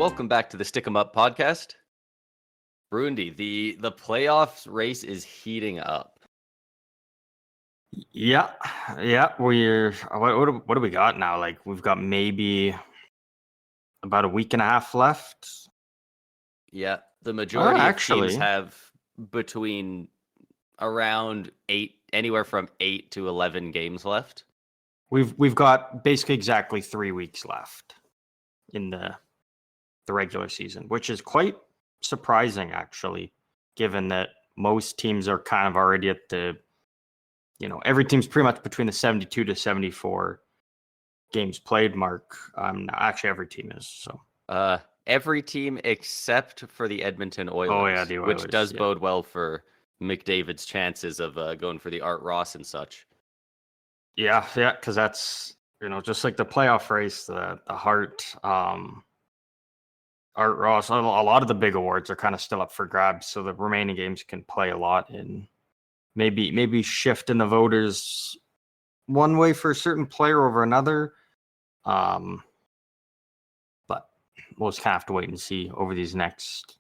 welcome back to the Stick 'em Up podcast. Brundi, the playoffs race is heating up. Yeah. We're what do we got now? Like we've got maybe about a week and a half left. Yeah, the majority of teams actually, have between around anywhere from 8 to 11 games left. we've got basically exactly 3 weeks left in the regular season, which is quite surprising actually, given that most teams are kind of already at the every team's pretty much between the 72 to 74 games played mark. Actually every team is. So every team except for the Edmonton Oilers, the Oilers, which does bode well for McDavid's chances of going for the Art Ross and such. Yeah, because that's just like the playoff race, the Hart, Art Ross. A lot of the big awards are kind of still up for grabs, so the remaining games can play a lot in maybe shift in the voters one way for a certain player over another. But we'll just kind of have to wait and see over these next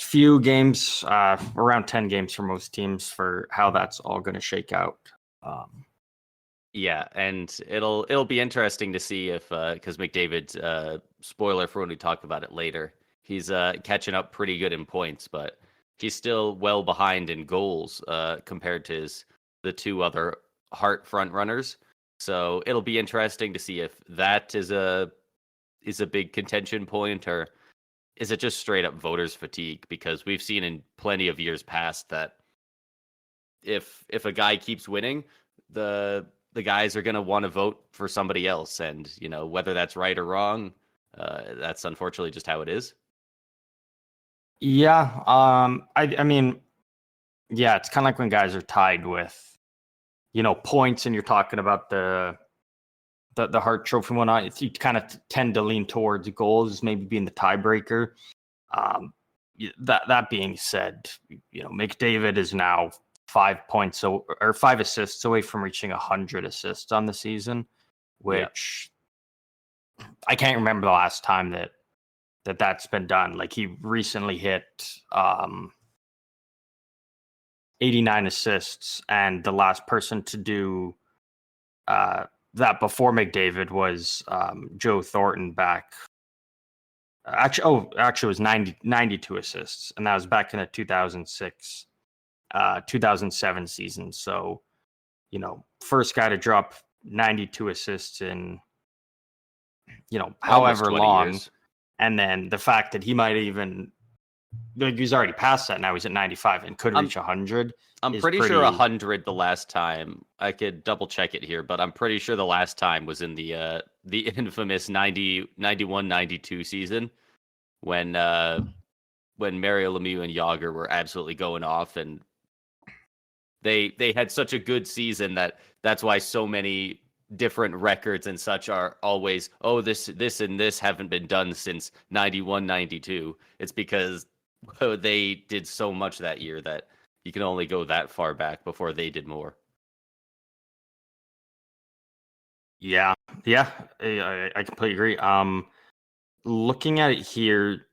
few games, around 10 games for most teams, for how that's all going to shake out. Yeah, and it'll be interesting to see if because McDavid, spoiler for when we talk about it later, he's catching up pretty good in points, but he's still well behind in goals compared to the two other Hart front runners. So it'll be interesting to see if that is a big contention point, or is it just straight up voters fatigue? Because we've seen in plenty of years past that if a guy keeps winning, the guys are going to want to vote for somebody else. And, whether that's right or wrong, that's unfortunately just how it is. Yeah. I mean, yeah, it's kind of like when guys are tied with, points, and you're talking about the Hart Trophy and whatnot. You kind of tend to lean towards goals maybe being the tiebreaker. That being said, McDavid is now 5 points or 5 assists away from reaching 100 assists on the season, which I can't remember the last time that's been done. Like he recently hit 89 assists, and the last person to do that before McDavid was Joe Thornton back. Actually, it was 92 assists, and that was back in the 2006 2007 season. So, first guy to drop 92 assists in, however long. Years. And then the fact that he might even, he's already past that now. He's at 95 and could reach 100. I'm pretty sure 100 the last time. I could double check it here, but I'm pretty sure the last time was in the infamous 91-92 season when Mario Lemieux and Yager were absolutely going off, and they had such a good season that's why so many different records and such are always, this and this haven't been done since 91-92. It's because they did so much that year that you can only go that far back before they did more. Yeah, I completely agree. Looking at it here,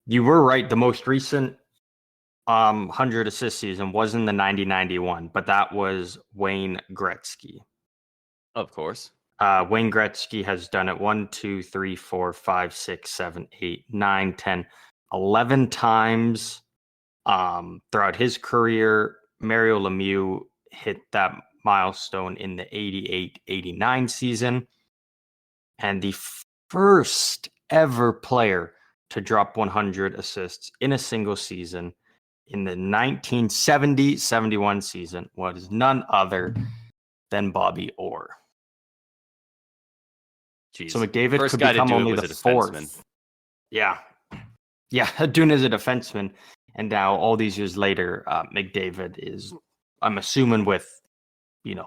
you were right. The most recent 100 assist season was in the 90-91, but that was Wayne Gretzky. Of course. Wayne Gretzky has done it 1, 2, 3, 4, 5, 6, 7, 8, 9, 10, 11 times throughout his career. Mario Lemieux hit that milestone in the 88-89 season. And the first ever player to drop 100 assists in a single season in the 1970-71 season was none other than Bobby Orr. Jeez. So McDavid First could guy become to do only it the was a fourth. defenseman. Yeah, doing as a defenseman, and now all these years later, McDavid is, I'm assuming, with the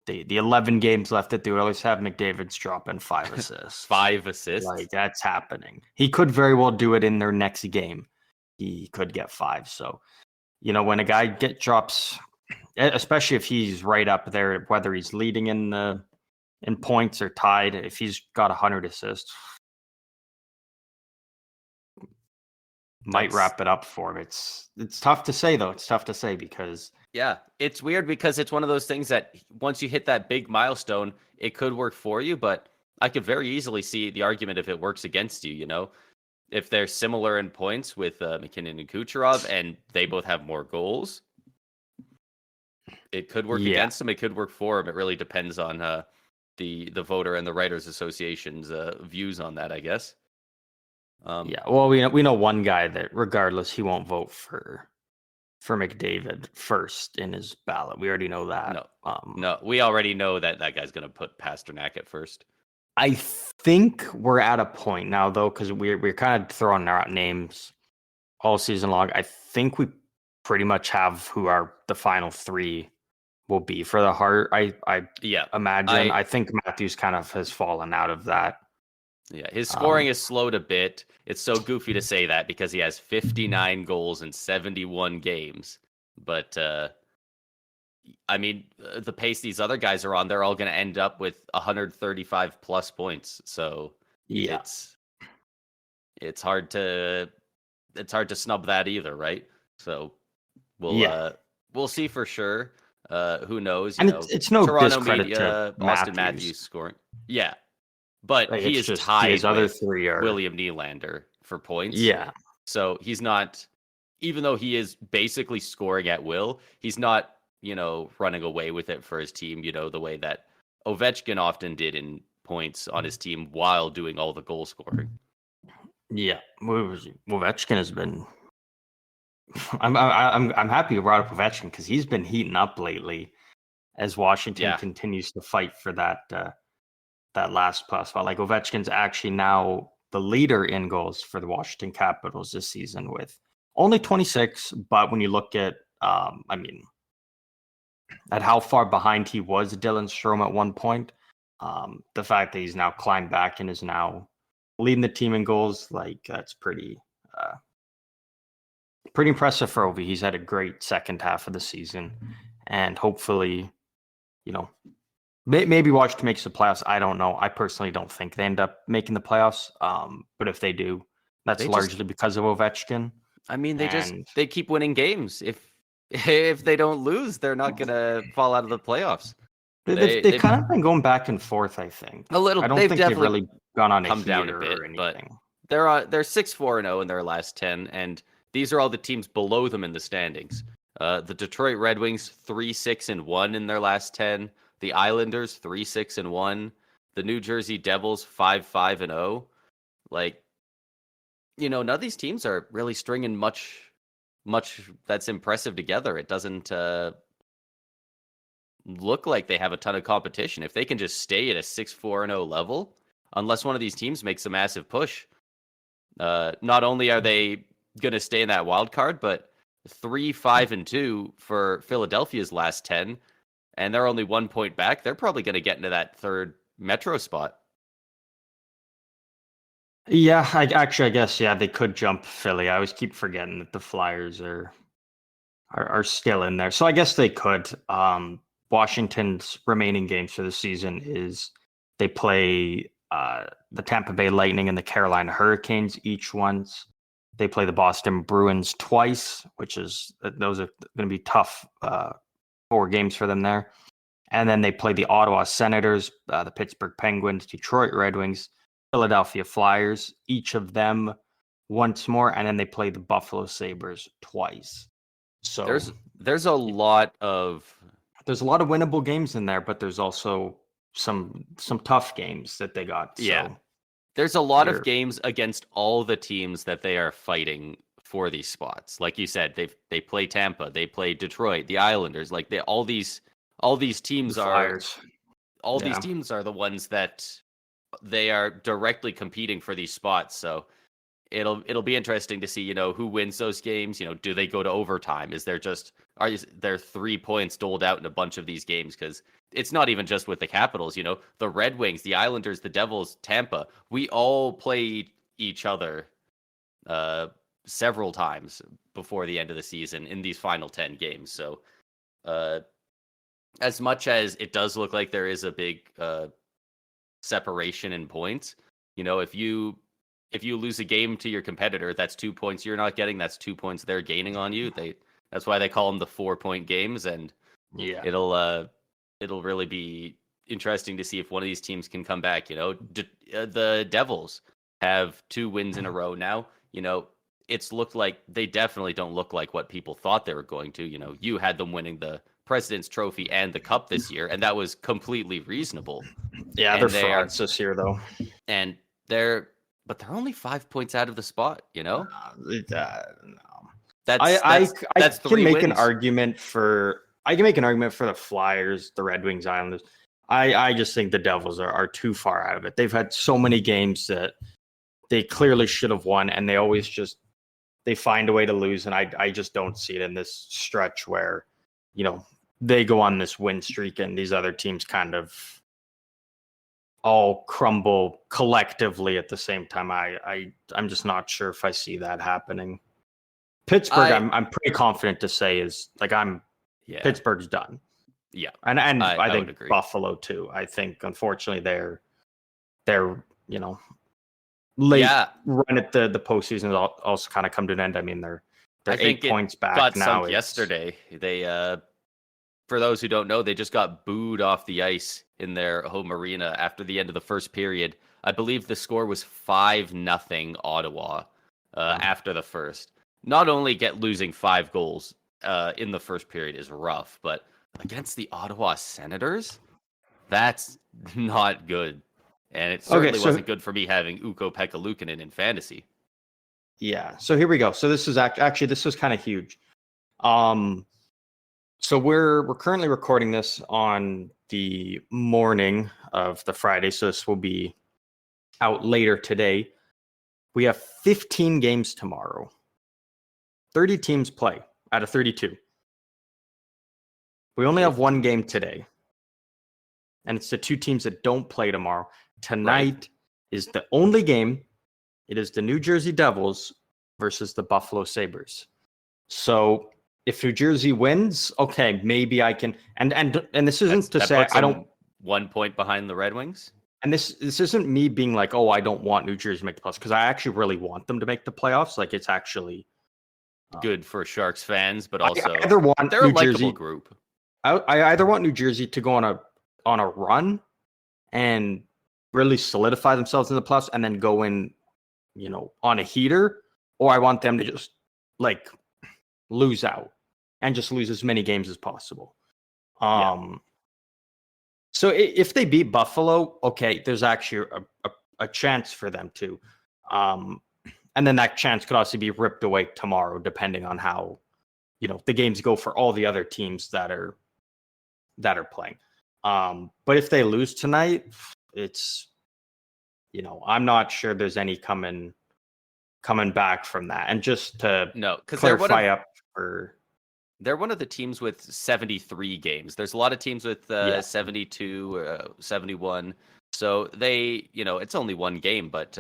11 games left that the Oilers have, McDavid's dropping 5 assists. 5 assists? Like, that's happening. He could very well do it in their next game. He could get 5. So, when a guy drops, especially if he's right up there, whether he's leading in the in points or tied. If he's got 100 assists, might That's wrap it up for him. It's tough to say though. It's tough to say because Yeah, it's weird because it's one of those things that once you hit that big milestone, it could work for you, but I could very easily see the argument if it works against you, If they're similar in points with McKinnon and Kucherov and they both have more goals, it could work yeah, against them, it could work for them. It really depends on the voter and the Writers Association's views on that, I guess. yeah. Well, we know one guy that regardless he won't vote for McDavid first in his ballot. We already know that. No, we already know that guy's going to put Pasternak at first. I think we're at a point now, though, because we're kind of throwing out names all season long. I think we pretty much have who the final three will be for the Hart. I imagine. I think Matthews kind of has fallen out of that. Yeah, his scoring has slowed a bit. It's so goofy to say that because he has 59 goals in 71 games. But I mean, the pace these other guys are on, they're all going to end up with 135 plus points. So yeah, it's hard to snub that either, right? So we'll see for sure. Who knows? And it's no Toronto discredit media, to Austin Matthews. Matthews scoring. Yeah, but like, he is tied his other with three are William Nylander for points. Yeah, so he's not, even though he is basically scoring at will, he's not running away with it for his team, the way that Ovechkin often did in points on his team while doing all the goal scoring. Yeah, Ovechkin has been. I'm happy you brought up Ovechkin because he's been heating up lately, as Washington continues to fight for that last plus spot. Like Ovechkin's actually now the leader in goals for the Washington Capitals this season with only 26. But when you look at, at how far behind he was Dylan Strome at one point, the fact that he's now climbed back and is now leading the team in goals, like that's pretty impressive for Ovi. He's had a great second half of the season, and hopefully, maybe Washington makes the playoffs. I don't know. I personally don't think they end up making the playoffs. But if they do, that's largely because of Ovechkin. I mean, they keep winning games. If they don't lose, they're not gonna fall out of the playoffs. They've kind of been going back and forth, I think. A little. I don't think they've really gone on come down a bit, but they're 6-4-0 in their last 10, and these are all the teams below them in the standings. The Detroit Red Wings 3-6-1 in their last 10. The Islanders 3-6-1. The New Jersey Devils 5-5-0. Like, none of these teams are really stringing much that's impressive together. It doesn't look like they have a ton of competition. If they can just stay at a 6-4-0 level, unless one of these teams makes a massive push, not only are they going to stay in that wild card, but 3-5-2 for Philadelphia's last 10, and they're only 1 point back. They're probably going to get into that third Metro spot. Yeah, I guess they could jump Philly. I always keep forgetting that the Flyers are still in there, so I guess they could. Washington's remaining games for the season is they play the Tampa Bay Lightning and the Carolina Hurricanes each once. They play the Boston Bruins twice, which is those are going to be tough 4 games for them there. And then they play the Ottawa Senators, the Pittsburgh Penguins, Detroit Red Wings, Philadelphia Flyers, each of them once more, and then they play the Buffalo Sabres twice. So there's a lot of winnable games in there, but there's also some tough games that they got. Yeah. So there's a lot of games against all the teams that they are fighting for these spots. Like you said, they play Tampa, they play Detroit, the Islanders, like all these teams are these teams are the ones that they are directly competing for these spots. So it'll be interesting to see, who wins those games. Do they go to overtime? Are there 3 points doled out in a bunch of these games? Because it's not even just with the Capitals, the Red Wings, the Islanders, the Devils, Tampa, we all play each other several times before the end of the season in these final 10 games. So as much as it does look like there is a big separation in points. If you lose a game to your competitor, that's 2 points you're not getting. That's 2 points they're gaining on you. That's why they call them the 4-point games, and Yeah. it'll really be interesting to see if one of these teams can come back. The Devils have 2 wins in a row now. It's looked like they definitely don't look like what people thought they were going to. You had them winning the President's Trophy and the Cup this year, and that was completely reasonable. Yeah, And they're frauds this year, though. And they're only 5 points out of the spot. No. That's I 3 can make wins. an argument for the Flyers, the Red Wings, Islanders. I just think the Devils are too far out of it. They've had so many games that they clearly should have won, and they always just they find a way to lose. And I just don't see it in this stretch where, they go on this win streak and these other teams kind of all crumble collectively at the same time. I'm just not sure if I see that happening. Pittsburgh, I'm pretty confident to say is Pittsburgh's done. Yeah, and I think Buffalo too. I think unfortunately they're late run at the postseason also kind of come to an end. I mean they're 8 points back got now. Sunk yesterday. They for those who don't know, they just got booed off the ice in their home arena after the end of the first period. I believe the score was 5-0 Ottawa after the first. Not only losing 5 goals in the first period is rough, but against the Ottawa Senators, that's not good. And it certainly wasn't good for me having Ukko-Pekka Luukkonen in fantasy. Yeah, so here we go. So this is actually this was kind of huge. So we're currently recording this on the morning of the Friday, so this will be out later today. We have 15 games tomorrow. 30 teams play out of 32. We only have 1 game today. And it's the 2 teams that don't play tomorrow. Tonight is the only game. It is the New Jersey Devils versus the Buffalo Sabres. So if New Jersey wins, okay, maybe I can. And this isn't to say I don't 1 point behind the Red Wings. And this isn't me being like, oh, I don't want New Jersey to make the playoffs, because I actually really want them to make the playoffs. Like it's actually good for Sharks fans, but also I either want they're New a likable Jersey group. I either want New Jersey to go on a run and really solidify themselves in the playoffs and then go in, on a heater, or I want them to just like lose out and just lose as many games as possible. So if they beat Buffalo, okay, there's actually a chance for them to. And then that chance could also be ripped away tomorrow, depending on how, the games go for all the other teams that are playing. But if they lose tonight, it's, I'm not sure there's any coming back from that. And just to clarify they're one of the teams with 73 games. There's a lot of teams with 72, 71. So they, it's only 1 game, but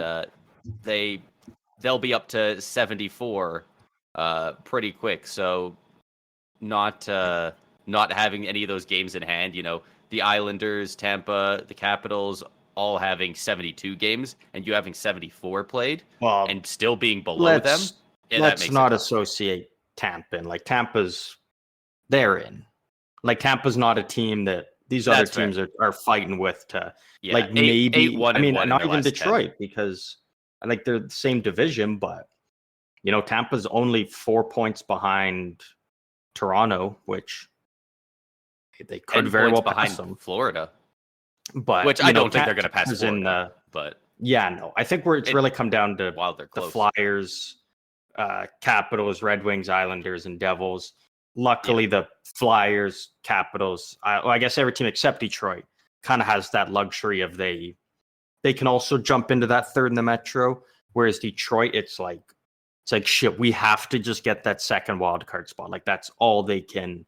they'll be up to 74 pretty quick. So not having any of those games in hand, the Islanders, Tampa, the Capitals, all having 72 games, and you having 74 played, and still being below them. Let's not associate Tampa in. Like they're in. Like Tampa's not a team that these other teams are fighting with to maybe 8-1 I mean not even Detroit 10. Because they're the same division, but Tampa's only 4 points behind Toronto, which they could very well pass them. Florida. But which I don't think they're going to pass Florida. But I think it's really come down to the Flyers, Capitals, Red Wings, Islanders, and Devils. Luckily, the Flyers, Capitals, I guess every team except Detroit kind of has that luxury of they can also jump into that third in the Metro. Whereas Detroit, it's like shit. We have to just get that second wild card spot. Like that's all they can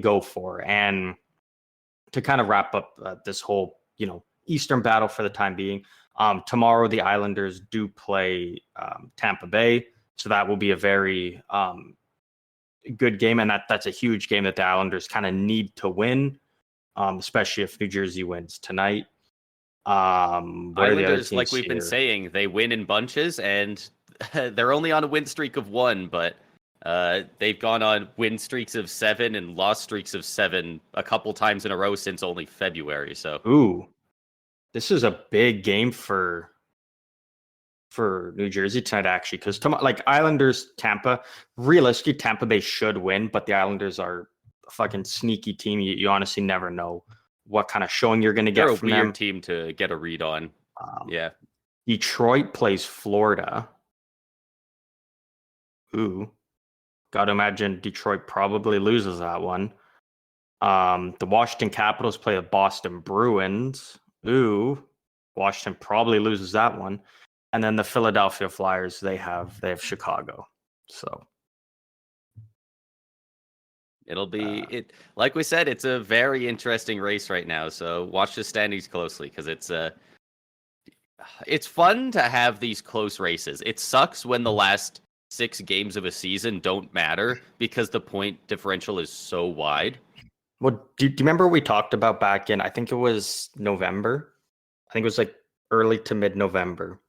go for. And to kind of wrap up this whole Eastern battle for the time being, tomorrow the Islanders do play Tampa Bay, so that will be a very good game, and that's a huge game that the Islanders kind of need to win, especially if New Jersey wins tonight. What are the other Islanders, like teams we've been here? saying, they win in bunches, and they're only on a win streak of 1, but they've gone on win streaks of 7 and loss streaks of 7 a couple times in a row since only February. So, Ooh, this is a big game for New Jersey tonight, actually, because like Islanders, Tampa, realistically, Tampa Bay should win, but the Islanders are a fucking sneaky team. You honestly never know what kind of showing you're going to they're get a from weird them. team to get a read on. Yeah. Detroit plays Florida. Ooh, got to imagine Detroit probably loses that one. The Washington Capitals play the Boston Bruins. Ooh, Washington probably loses that one. And then the Philadelphia Flyers, they have Chicago. So It'll be it like we said, it's a very interesting race right now. So watch the standings closely because it's fun to have these close races. It sucks when the last 6 games of a season don't matter because the point differential is so wide. well, do you remember we talked about back in, I think it was November? I think it was like early to mid-November.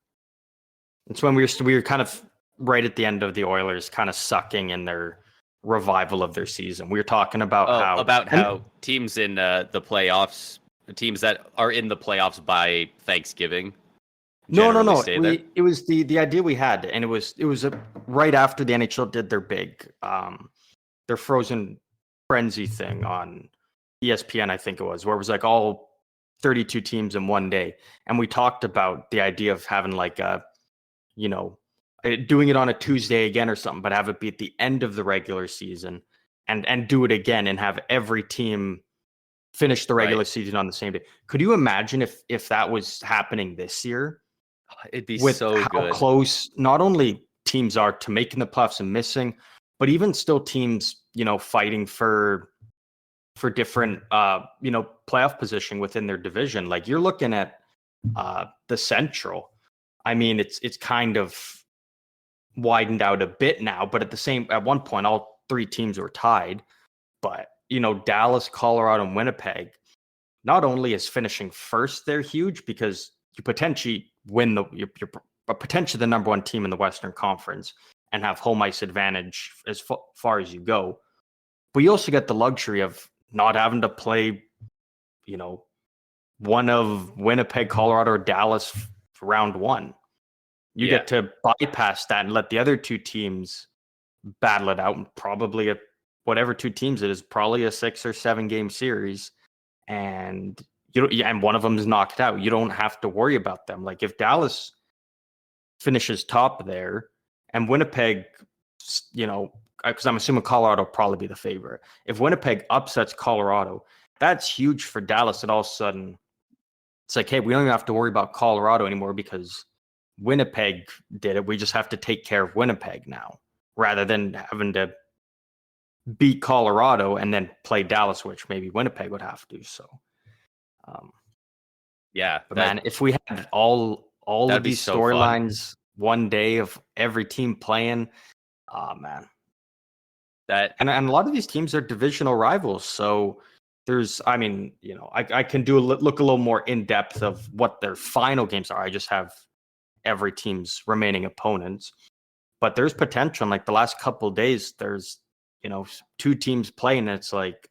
It's when we were kind of right at the end of the Oilers kind of sucking in their revival of their season. We were talking about how teams in the playoffs, teams that are in the playoffs by Thanksgiving, generally stay there. It was the idea we had, and it was right after the NHL did their Frozen Frenzy thing on ESPN, I think it was, where it was like all 32 teams in one day, and we talked about the idea of having like doing it on a Tuesday again or something, but have it be at the end of the regular season, and do it again, and have every team finish the regular season on the same day. Could you imagine if that was happening this year? It'd be With so how good. close not only teams are to making the playoffs and missing, but even still teams, fighting for different playoff position within their division. Like you're looking at the Central. I mean, it's kind of widened out a bit now, but at one point all 3 teams were tied. But Dallas, Colorado, and Winnipeg, not only is finishing first, they're huge because you potentially win you're potentially the number 1 team in the Western Conference and have home ice advantage as far as you go. But you also get the luxury of not having to play, one of Winnipeg, Colorado, or Dallas for round 1. You get to bypass that and let the other 2 teams battle it out, and probably whatever 2 teams it is, probably a 6 or 7 game series, and and one of them is knocked out. You don't have to worry about them. Like if Dallas finishes top there and Winnipeg, because I'm assuming Colorado will probably be the favorite. If Winnipeg upsets Colorado, that's huge for Dallas. And all of a sudden, it's like, hey, we don't even have to worry about Colorado anymore because Winnipeg did it. We just have to take care of Winnipeg now, rather than having to beat Colorado and then play Dallas, which maybe Winnipeg would have to. So, but man, if we had all of these storylines one day of every team playing, man. And a lot of these teams are divisional rivals. So I can look a little more in depth of what their final games are. I just have every team's remaining opponents, but there's potential. Like the last couple of days, there's 2 teams playing. And it's like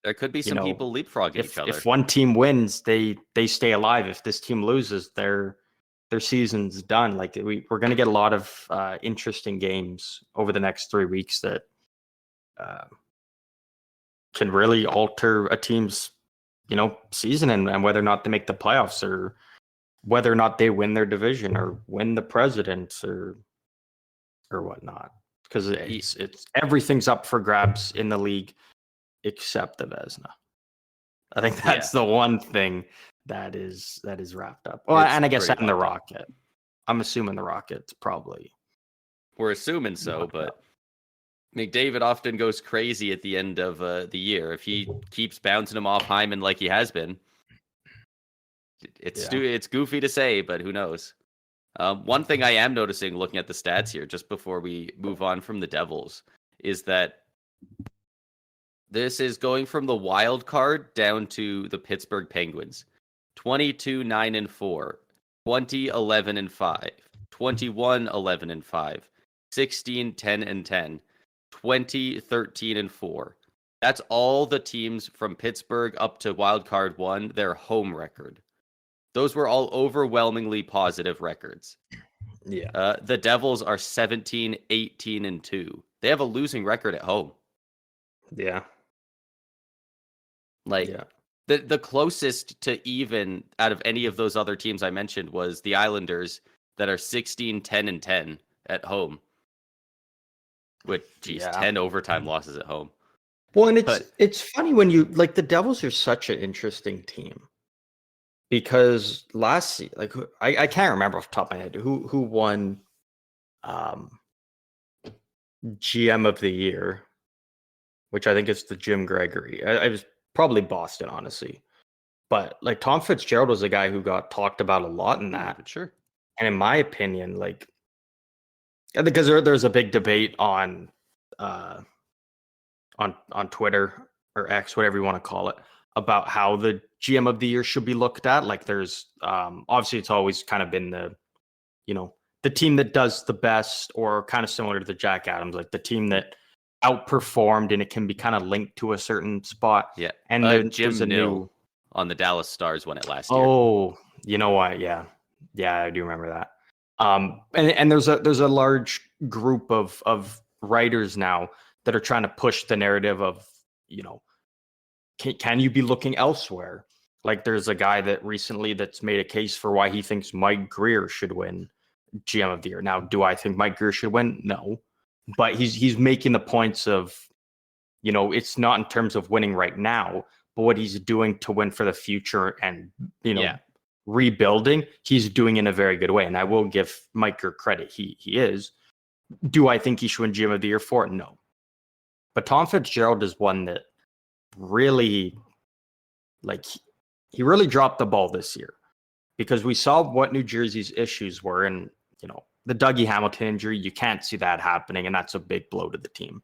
there could be some people leapfrogging each other. If one team wins, they stay alive. If this team loses, their season's done. Like we're going to get a lot of interesting games over the next 3 weeks that can really alter a team's season and whether or not they make the playoffs, or whether or not they win their division or win the presidents or whatnot. Because it's everything's up for grabs in the league except the Vezina. I think that's the one thing that is wrapped up. Well, and I guess in the Rocket. I'm assuming the Rocket's probably. We're assuming so, but McDavid often goes crazy at the end of the year. If he keeps bouncing him off Hyman like he has been, it's goofy to say, but who knows? One thing I am noticing looking at the stats here, just before we move on from the Devils, is that this is going from the wild card down to the Pittsburgh Penguins. 22 9-4, 20 11-5, 21 11-5, 16 10-10, 20 13-4. That's all the teams from Pittsburgh up to wild card 1, their home record. Those were all overwhelmingly positive records. Yeah. The Devils are 17 18-2. They have a losing record at home. Yeah. Like Yeah. the closest to even out of any of those other teams I mentioned was the Islanders that are 16 10-10 at home. With 10 overtime losses at home. Well, and it's funny when you like the Devils are such an interesting team because last season, like I can't remember off the top of my head who won GM of the year, which I think is the Jim Gregory. I was probably Boston, honestly, but like Tom Fitzgerald was a guy who got talked about a lot in that. Sure. And in my opinion, like because there's a big debate on Twitter or X, whatever you want to call it, about how the GM of the year should be looked at. Like there's obviously it's always kind of been the team that does the best, or kind of similar to the Jack Adams, like the team that outperformed, and it can be kind of linked to a certain spot. Yeah. And Jim Nill on the Dallas Stars won it last year. Oh, you know what? Yeah, I do remember that. And there's a large group of writers now that are trying to push the narrative of, can you be looking elsewhere? Like there's a guy that recently that's made a case for why he thinks Mike Greer should win GM of the year. Now, do I think Mike Greer should win? No, but he's making the points of, it's not in terms of winning right now, but what he's doing to win for the future and, rebuilding, he's doing in a very good way. And I will give Mike Greer credit. He is. Do I think he should win GM of the year for it? No. But Tom Fitzgerald is one that really, he really dropped the ball this year, because we saw what New Jersey's issues were. And, the Dougie Hamilton injury, you can't see that happening. And that's a big blow to the team.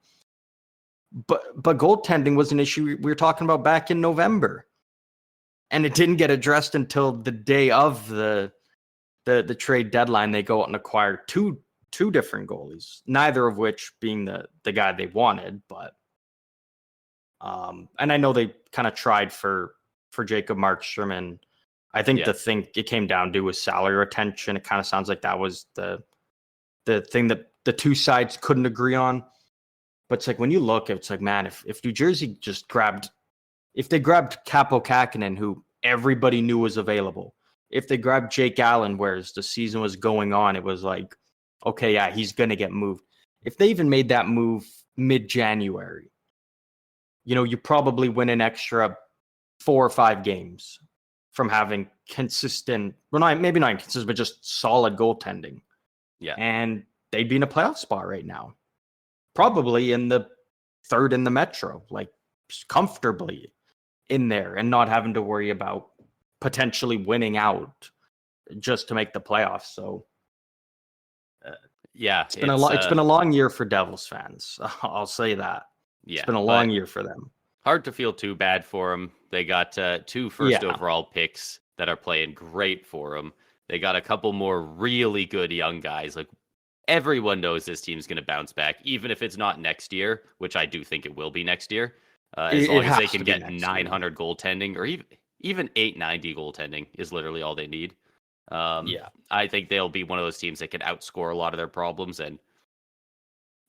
But goaltending was an issue we were talking about back in November. And it didn't get addressed until the day of the trade deadline. They go out and acquire two different goalies, neither of which being the guy they wanted. But and I know they kind of tried for Jacob Markstrom, and I think the thing it came down to was salary retention. It kind of sounds like that was the thing that the two sides couldn't agree on. But it's like when you look, it's like, man, if New Jersey just grabbed Capo Kakinen, who everybody knew was available, if they grabbed Jake Allen, whereas the season was going on, it was like, okay, yeah, he's going to get moved. If they even made that move mid-January, you probably win an extra 4 or 5 games from having consistent, maybe not inconsistent, but just solid goaltending. Yeah. And they'd be in a playoff spot right now. Probably in the third in the Metro, like comfortably in there, and not having to worry about potentially winning out just to make the playoffs. So it's been a long year for Devils fans. I'll say that. Yeah, it's been a long year for them. Hard to feel too bad for them. They got 2 first overall picks that are playing great for them. They got a couple more really good young guys. Like everyone knows this team's going to bounce back, even if it's not next year, which I do think it will be next year. As long as they can get 900 goaltending, or even 890 goaltending is literally all they need. I think they'll be one of those teams that can outscore a lot of their problems, and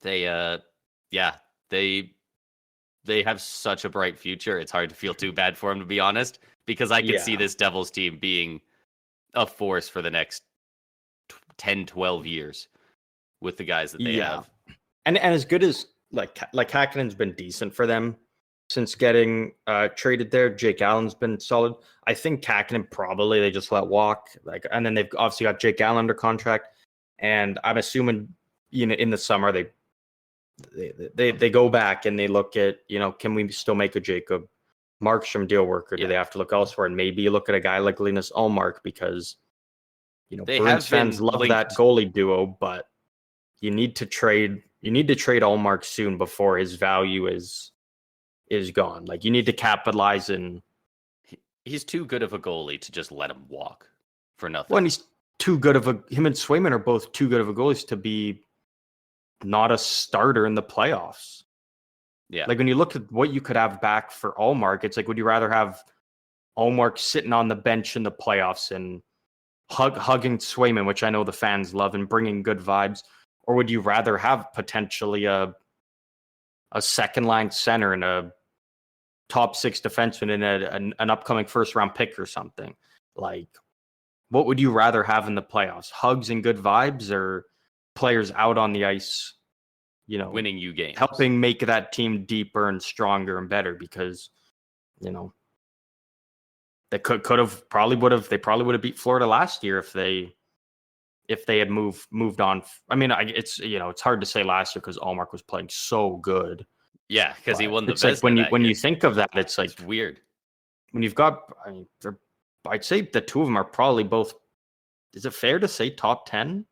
they have such a bright future. It's hard to feel too bad for them, to be honest, because I can see this Devils team being a force for the next 10, 12 years with the guys that they have. And as good as like Hakanen's been decent for them since getting traded there. Jake Allen's been solid. I think Kakinen probably they just let walk. And then they've obviously got Jake Allen under contract. And I'm assuming, in the summer they go back and they look at, can we still make a Jacob Markstrom deal work, or do they have to look elsewhere and maybe look at a guy like Linus Ullmark, because Bruins fans love that goalie duo, but you need to trade Ullmark soon before his value is gone. Like you need to capitalize and he's too good of a goalie to just let him walk for nothing. Well, and he's too good of a. Him and Swayman are both too good of a goalies to be not a starter in the playoffs. Yeah. Like when you look at what you could have back for Allmark, it's like, would you rather have Allmark sitting on the bench in the playoffs and hugging Swayman, which I know the fans love, and bringing good vibes, or would you rather have potentially a second line center and a top 6 defenseman and an upcoming first round pick or something? Like, what would you rather have in the playoffs? Hugs and good vibes, or players out on the ice, winning you games, helping make that team deeper and stronger and better? Because, they probably would have beat Florida last year if they had moved on. I mean, it's hard to say last year because Allmark was playing so good. Yeah, because he won the. It's like when you think of that, it's like it's weird. When you've got, I'd say the two of them are probably both. Is it fair to say top 10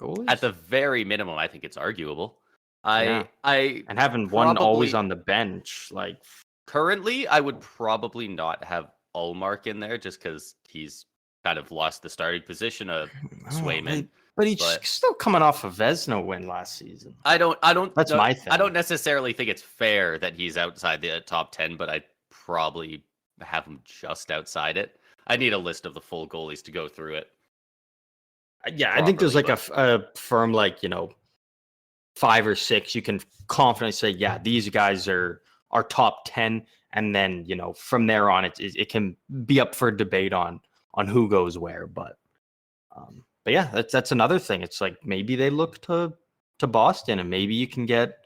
goalies? At the very minimum, I think it's arguable. And having one always on the bench, like. Currently, I would probably not have Allmark in there just because he's kind of lost the starting position of Swayman. But he's still coming off a Vezina win last season. I don't. That's my thing. I don't necessarily think it's fair that he's outside the top 10, but I'd probably have him just outside it. I need a list of the full goalies to go through it. Yeah, I think there's like a firm, like, 5 or 6. You can confidently say, yeah, these guys are top 10, and then from there on it can be up for debate on who goes where. But yeah, that's another thing. It's like maybe they look to Boston, and maybe you can get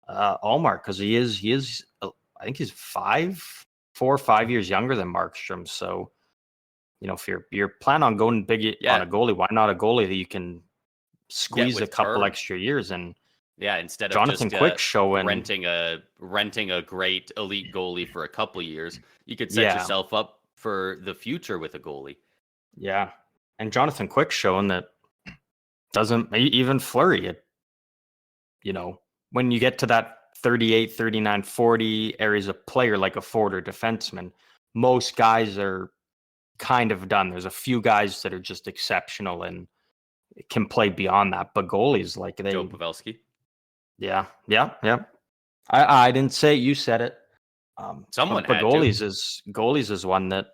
Allmark, because he is I think he's 4 or 5 years younger than Markstrom. So if you're planning on going big on a goalie, why not a goalie that you can squeeze a couple extra years? And instead of Jonathan just Quick showing renting a great elite goalie for a couple years, you could set yourself up for the future with a goalie. Yeah, and Jonathan Quick showing that doesn't even Fleury it. When you get to that 38, 39, 40 areas of player, like a forward or defenseman, most guys are kind of done. There's a few guys that are just exceptional and can play beyond that, but goalies, like Joe Pavelski. Yeah. I didn't say it, you said it. Someone but had goalies is one that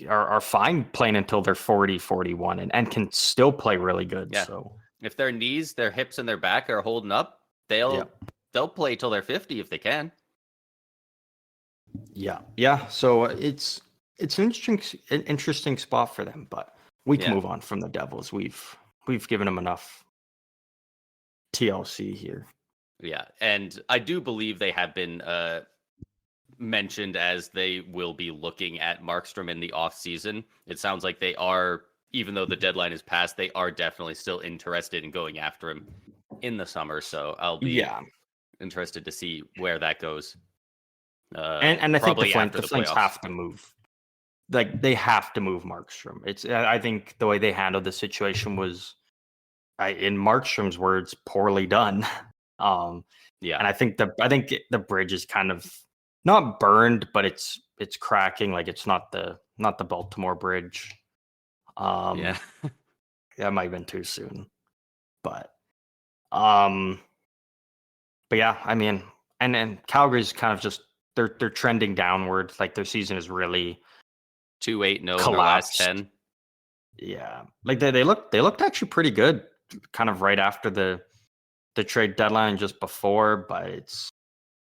are fine playing until they're 40, 41 and can still play really good. Yeah. So if their knees, their hips, and their back are holding up, they'll play till they're 50 if they can. Yeah. So it's an interesting spot for them, but we can move on from the Devils. We've given them enough TLC here. Yeah, and I do believe they have been mentioned as they will be looking at Markstrom in the offseason. It sounds like they are, even though the deadline is passed, they are definitely still interested in going after him in the summer. So I'll be interested to see where that goes. And I think the Flames have to move. Like, they have to move Markstrom. I think the way they handled the situation was, in Markstrom's words, poorly done. And I think the bridge is kind of not burned, but it's cracking. Like, it's not the Baltimore bridge. That might have been too soon, but yeah, I mean, and Calgary's kind of just they're trending downward. Like, their season is really 2-8-0 in their last 10. Yeah, like they looked actually pretty good, kind of right after the trade deadline, just before, but it's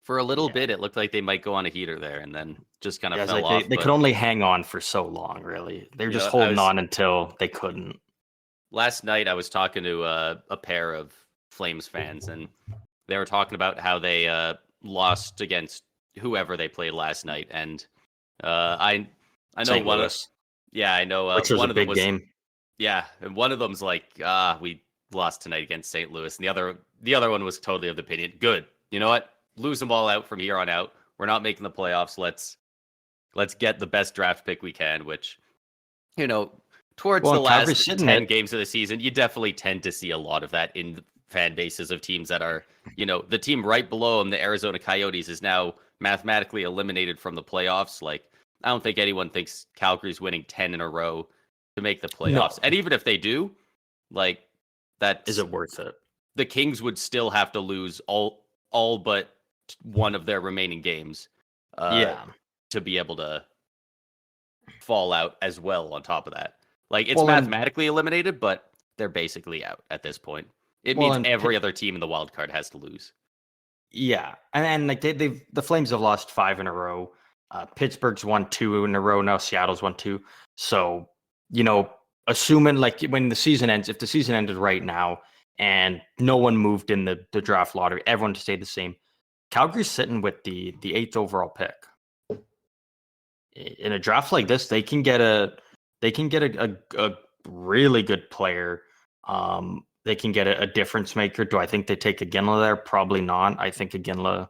for a little bit it looked like they might go on a heater there, and then just kind of fell off. They could only hang on for so long, really. They're just holding on until they couldn't. Last night I was talking to a pair of Flames fans, and they were talking about how they lost against whoever they played last night, and I know St. one Louis. I know which was one a of them big game. Yeah, and one of them's like, we lost tonight against St. Louis, and the other one was totally of the opinion, good. You know what? Lose them all out from here on out. We're not making the playoffs. Let's get the best draft pick we can, which, towards the last 10 games of the season, you definitely tend to see a lot of that in fan bases of teams that are, the team right below them, the Arizona Coyotes, is now mathematically eliminated from the playoffs. Like, I don't think anyone thinks Calgary's winning 10 in a row to make the No. playoffs. And even if they do, like, Is it worth it? the Kings would still have to lose all but one of their remaining games to be able to fall out as well on top of that. Like, it's mathematically eliminated, but they're basically out at this point. It means every other team in the wild card has to lose. Yeah, and like the Flames have lost 5 in a row. Pittsburgh's won 2 in a row now. Seattle's won 2. So, assuming like when the season ends, if the season ended right now and no one moved in the draft lottery, everyone stayed the same. Calgary's sitting with the 8th overall pick. In a draft like this, they can get a really good player. They can get a difference maker. Do I think they take Iginla there? Probably not. I think Iginla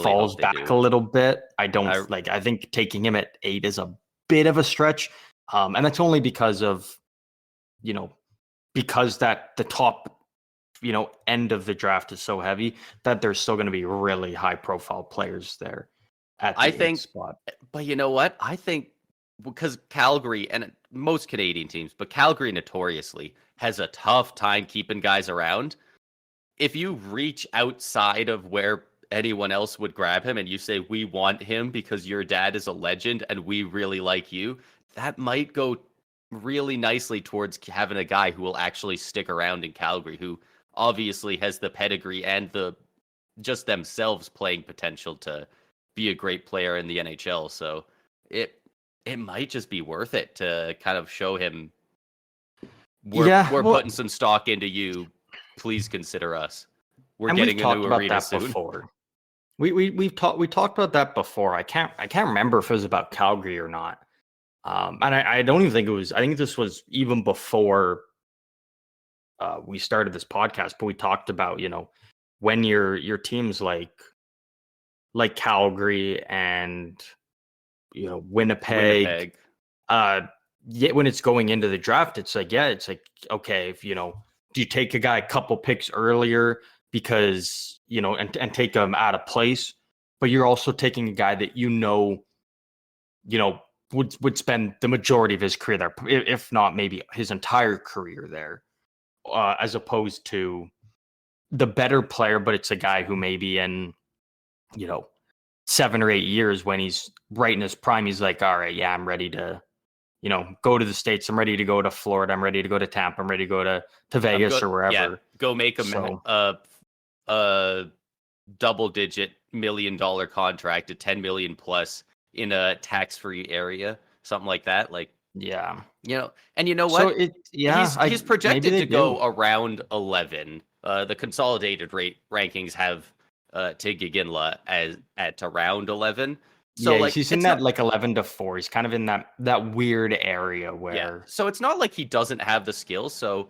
falls back a little bit. I think taking him at 8 is a bit of a stretch. And that's only because of, because that the top, end of the draft is so heavy that there's still going to be really high profile players there at the 8th spot. But you know what? I think because Calgary and most Canadian teams, but Calgary notoriously has a tough time keeping guys around. If you reach outside of where anyone else would grab him and you say, we want him because your dad is a legend and we really like you, that might go really nicely towards having a guy who will actually stick around in Calgary, who obviously has the pedigree and the just themselves playing potential to be a great player in the NHL. So it might just be worth it to kind of show him we're putting some stock into you. Please consider us. We're getting a new arena soon. Before. We talked about that before. I can't remember if it was about Calgary or not. And I don't even think it was. I think this was even before we started this podcast. But we talked about when your teams like Calgary and Winnipeg. When it's going into the draft, it's like okay, if do you take a guy a couple picks earlier because and take him out of place, but you're also taking a guy that would spend the majority of his career there, if not maybe his entire career there, as opposed to the better player, but it's a guy who maybe in 7 or 8 years when he's right in his prime, he's like, all right, yeah, I'm ready to go to the States. I'm ready to go to Florida. I'm ready to go to Tampa. I'm ready to go to Vegas or wherever. Yeah, go make a double-digit $1 million contract at $10 million plus in a tax-free area, something like that. Like, yeah, and you know what? So he's projected to go around 11. The consolidated rankings have Tig Iginla at around 11. So he's in that 11 to 4. He's kind of in that weird area where. Yeah. So it's not like he doesn't have the skills. So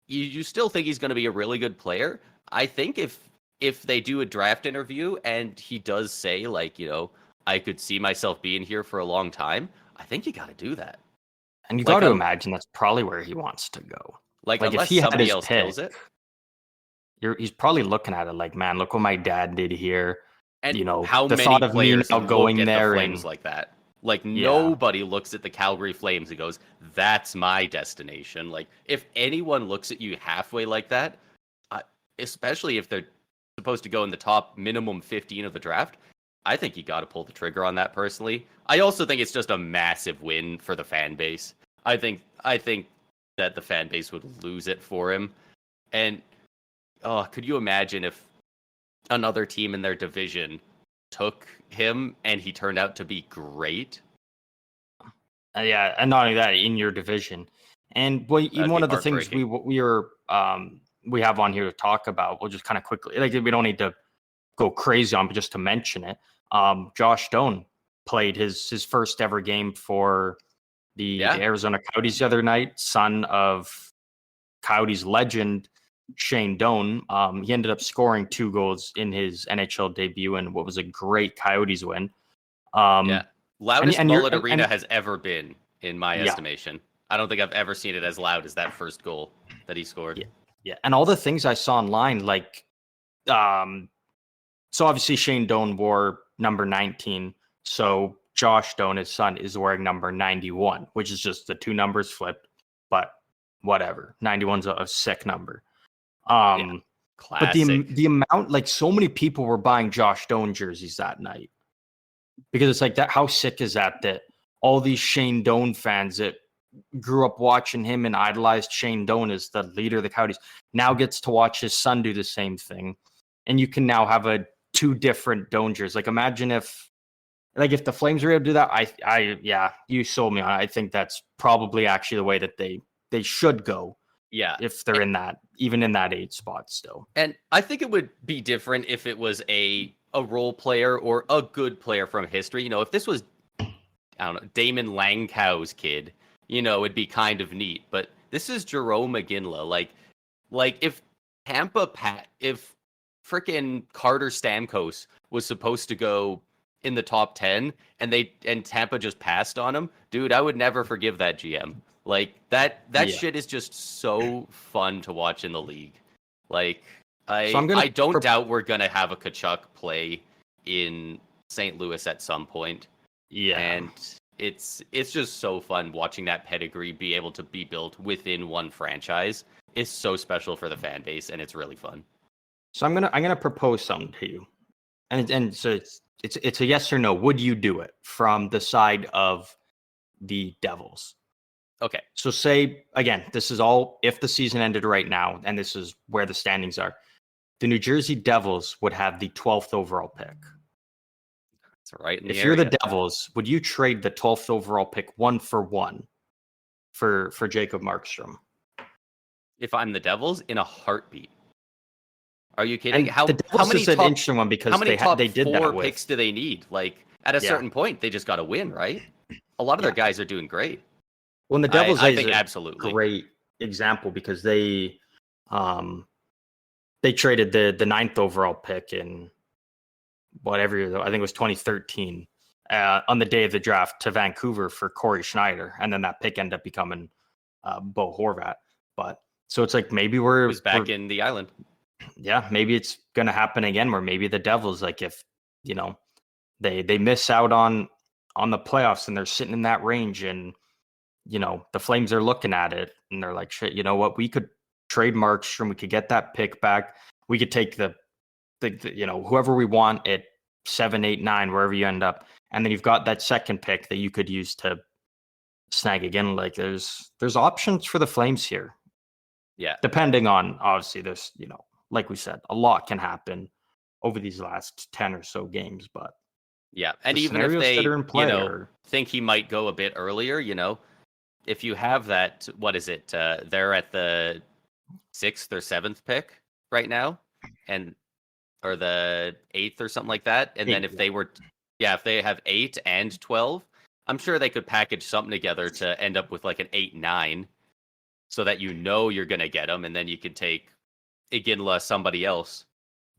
you still think he's going to be a really good player. I think if they do a draft interview and he does say I could see myself being here for a long time, I think you got to do that. And you got to imagine that's probably where he wants to go. Like if he somebody else kills it. He's probably looking at it like, man, look what my dad did here. And how the many thought of players now going there the Flames like that? Like nobody looks at the Calgary Flames and goes, "That's my destination." Like if anyone looks at you halfway like that, especially if they're supposed to go in the top minimum 15 of the draft, I think you got to pull the trigger on that. Personally, I also think it's just a massive win for the fan base. I think that the fan base would lose it for him. And could you imagine if another team in their division took him and he turned out to be great? Yeah, and not only that, in your division. And even one of the things we have on here to talk about, we'll just kind of quickly, we don't need to go crazy on, but just to mention it, Josh Doan played his first ever game for the Arizona Coyotes the other night, son of Coyotes legend Shane Doan. He ended up scoring 2 goals in his NHL debut in what was a great Coyotes win. Loudest mullet arena has ever been, in my estimation. I don't think I've ever seen it as loud as that first goal that he scored. Yeah. And all the things I saw online, So obviously Shane Doan wore number 19. So Josh Doan, his son, is wearing number 91, which is just the two numbers flipped, but whatever. 91's a sick number. But Classic. the amount, like, so many people were buying Josh Doan jerseys that night, because it's like that. How sick is that? That all these Shane Doan fans that grew up watching him and idolized Shane Doan as the leader of the Coyotes now gets to watch his son do the same thing, and you can now have two different Doan jerseys. Like, imagine if the Flames were able to do that. Yeah, you sold me on it. I think that's probably actually the way that they should go. Yeah. If they're even in that 8 spot still. And I think it would be different if it was a role player or a good player from history. You know, if this was, I don't know, Damon Langkow's kid, you know, it'd be kind of neat. But this is Jerome McGinley. Like if if frickin' Carter Stamkos was supposed to go in the top 10 and Tampa just passed on him, dude, I would never forgive that GM. Like that shit is just so fun to watch in the league. Like I don't doubt we're gonna have a Tkachuk play in St. Louis at some point. Yeah, and it's just so fun watching that pedigree be able to be built within one franchise. It's so special for the fan base, and it's really fun. So I'm gonna propose something to you, and so it's a yes or no. Would you do it from the side of the Devils? Okay. So say, again, this is all if the season ended right now, and this is where the standings are. The New Jersey Devils would have the 12th overall pick. That's right. If you're the Devils, would you trade the 12th overall pick 1-for-1 for Jacob Markstrom? If I'm the Devils, in a heartbeat. Are you kidding? And the Devils is an interesting one because they did that with picks do they need? Like at a certain point, they just got to win, right? A lot of their guys are doing great. Well, the Devils, I think absolutely great example because they traded the 9th overall pick in whatever year, I think it was 2013, on the day of the draft to Vancouver for Corey Schneider, and then that pick ended up becoming Bo Horvat. But so it's like maybe we're in the island. Yeah, maybe it's gonna happen again where maybe the Devils, like if you know they miss out on the playoffs and they're sitting in that range and you know, the Flames are looking at it and they're like, shit, you know what? We could trade Markstrom. We could get that pick back. We could take the you know, whoever we want at 7, 8, 9, wherever you end up. And then you've got that second pick that you could use to snag again. Like there's options for the Flames here. Yeah. Depending on, obviously, there's, you know, like we said, a lot can happen over these last 10 or so games, but yeah. And even if they, think he might go a bit earlier, you know, if you have that, what is it? They're at the 6th or 7th pick right now, or the 8th or something like that. And then if they have 8 and 12, I'm sure they could package something together to end up with like an 8-9, so that you know you're gonna get them, and then you can take Iginla, somebody else.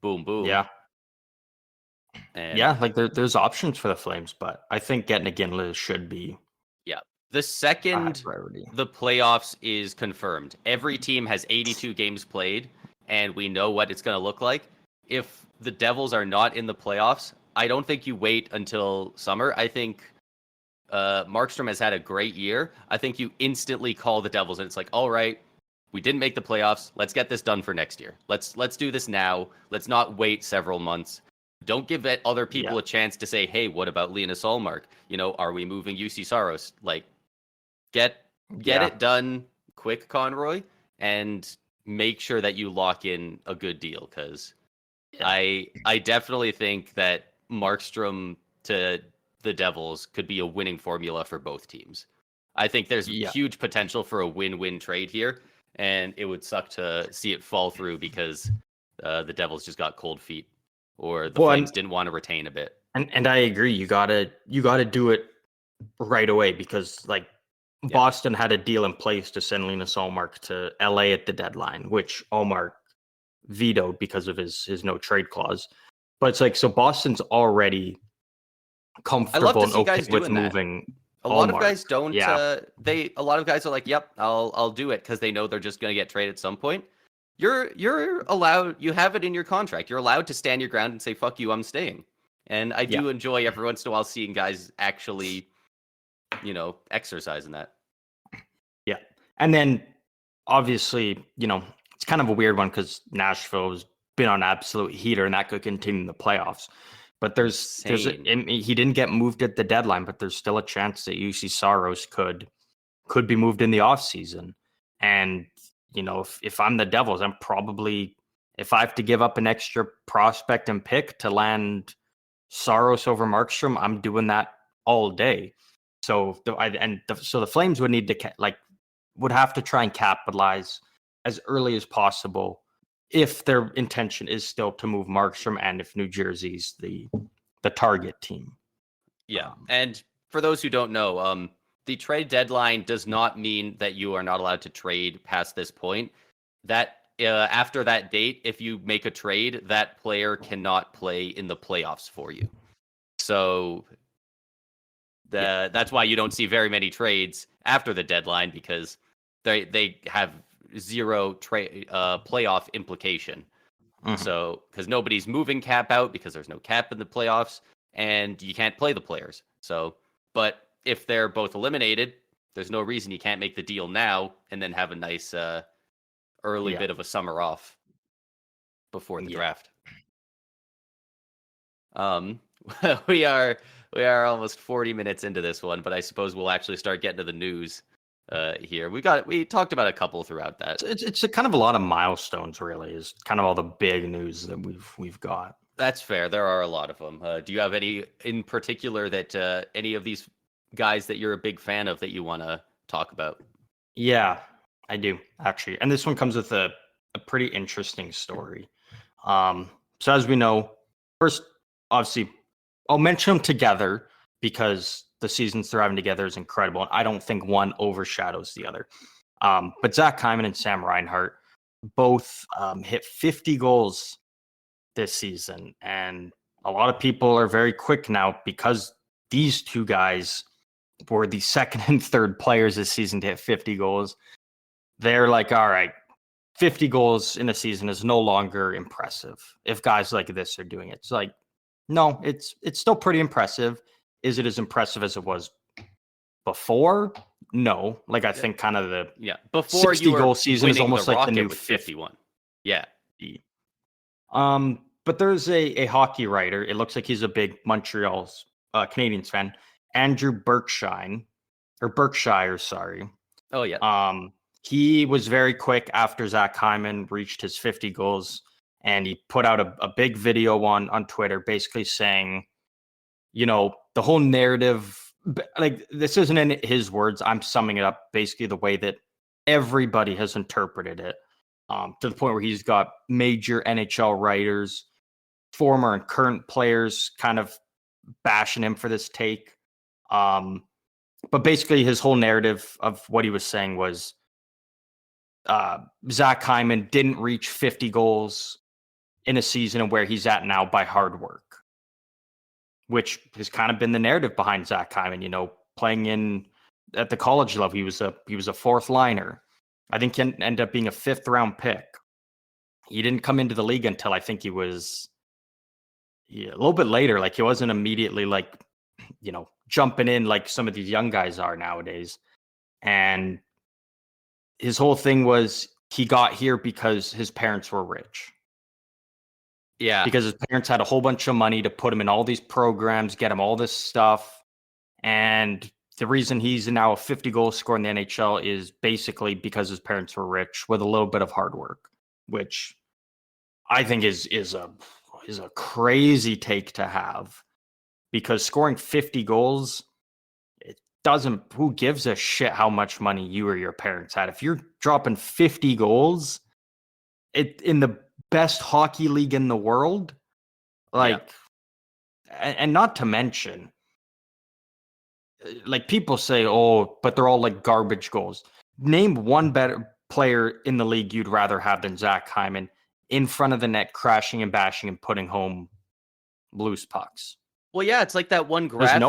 Boom, boom. Yeah. And like there's options for the Flames, but I think getting Iginla should be. Yeah. The second the playoffs is confirmed, every team has 82 games played, and we know what it's going to look like. If the Devils are not in the playoffs, I don't think you wait until summer. I think Markstrom has had a great year. I think you instantly call the Devils, and it's like, all right, we didn't make the playoffs. Let's get this done for next year. Let's do this now. Let's not wait several months. Don't give other people a chance to say, hey, what about Linus Ullmark? You know, are we moving UC Saros? Like, get it done quick, Conroy, and make sure that you lock in a good deal, because I definitely think that Markstrom to the Devils could be a winning formula for both teams. I think there's huge potential for a win-win trade here, and it would suck to see it fall through because the Devils just got cold feet, or the Flames didn't want to retain a bit. And I agree. You gotta do it right away, because like Boston had a deal in place to send Linus Ullmark to LA at the deadline, which Ullmark vetoed because of his no trade clause. But it's like, so Boston's already comfortable and okay with moving. A lot of guys don't. A lot of guys are like, "Yep, I'll do it," because they know they're just going to get traded at some point. you're allowed. You have it in your contract. You're allowed to stand your ground and say "fuck you," I'm staying. And I do enjoy every once in a while seeing guys actually, exercising that. Yeah. And then obviously, it's kind of a weird one because Nashville's been on absolute heater and that could continue in the playoffs. But he didn't get moved at the deadline, but there's still a chance that UC Saros could be moved in the offseason. And, if I'm the Devils, I'm probably, if I have to give up an extra prospect and pick to land Saros over Markstrom, I'm doing that all day. So the Flames would need to would have to try and capitalize as early as possible if their intention is still to move Markstrom and if New Jersey's the target team. Yeah, and for those who don't know, the trade deadline does not mean that you are not allowed to trade past this point. That after that date, if you make a trade, that player cannot play in the playoffs for you. So that's why you don't see very many trades after the deadline, because they have zero playoff implication. Mm-hmm. So because nobody's moving cap out because there's no cap in the playoffs and you can't play the players. So, but if they're both eliminated, there's no reason you can't make the deal now and then have a nice early bit of a summer off before the draft. We are almost 40 minutes into this one, but I suppose we'll actually start getting to the news here. We talked about a couple throughout that. It's a kind of a lot of milestones, really, is kind of all the big news that we've got. That's fair. There are a lot of them. Do you have any in particular that any of these guys that you're a big fan of that you want to talk about? Yeah, I do, actually. And this one comes with a pretty interesting story. So as we know, first, obviously, I'll mention them together because the seasons they're having together is incredible. And I don't think one overshadows the other. But Zach Hyman and Sam Reinhart both hit 50 goals this season. And a lot of people are very quick now because these two guys were the second and third players this season to hit 50 goals. They're like, all right, 50 goals in a season is no longer impressive if guys like this are doing it. It's like, no, it's still pretty impressive. Is it as impressive as it was before? No. Like, I think kind of the before 60 goal season is almost like the new 51. Yeah. But there's a hockey writer. It looks like he's a big Montreal's Canadiens fan. Andrew Berkshire, sorry. Oh, yeah. He was very quick after Zach Hyman reached his 50 goals, and he put out a big video on Twitter basically saying, the whole narrative, like, this isn't in his words. I'm summing it up basically the way that everybody has interpreted it, to the point where he's got major NHL writers, former and current players kind of bashing him for this take. But basically his whole narrative of what he was saying was Zach Hyman didn't reach 50 goals in a season and where he's at now by hard work, which has kind of been the narrative behind Zach Hyman, playing at the college level. He was a fourth liner. I think he ended up being a 5th round pick. He didn't come into the league until I think he was a little bit later. Like, he wasn't immediately jumping in like some of these young guys are nowadays. And his whole thing was he got here because his parents were rich. Yeah. Because his parents had a whole bunch of money to put him in all these programs, get him all this stuff. And the reason he's now a 50 goal scorer in the NHL is basically because his parents were rich with a little bit of hard work, which I think is a crazy take to have, because scoring 50 goals, who gives a shit how much money you or your parents had? If you're dropping 50 goals in the best hockey league in the world, and not to mention, like, people say, oh, but they're all like garbage goals. Name one better player in the league you'd rather have than Zach Hyman in front of the net, crashing and bashing and putting home loose pucks. Well, yeah, it's like that one graphic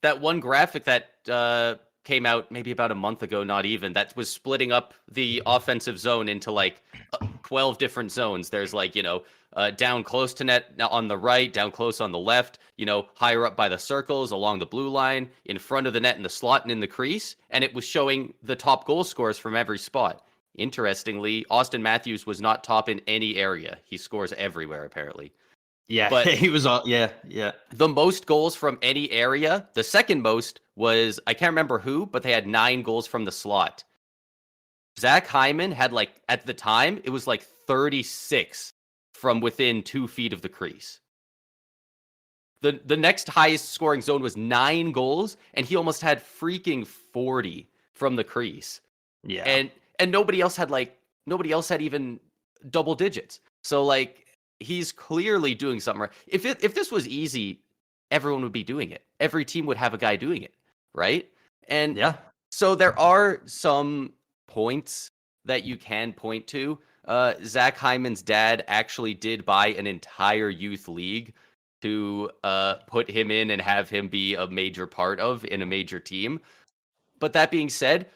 that one graphic that came out maybe about a month ago, not even, that was splitting up the offensive zone into like 12 different zones. There's like, down close to net on the right, down close on the left, higher up by the circles, along the blue line, in front of the net in the slot and in the crease. And it was showing the top goal scorers from every spot. Interestingly, Austin Matthews was not top in any area. He scores everywhere, apparently. Yeah, But he was all, yeah. the most goals from any area, the second most was, I can't remember who, but they had 9 goals from the slot. Zach Hyman had at the time, it was 36 from within 2 feet of the crease. The next highest scoring zone was 9 goals, and he almost had freaking 40 from the crease. Yeah. And nobody else had even double digits. So he's clearly doing something right. If this was easy, everyone would be doing it. Every team would have a guy doing it, right? And yeah. So there are some points that you can point to. Zach Hyman's dad actually did buy an entire youth league to put him in and have him be a major part of in a major team. But that being said,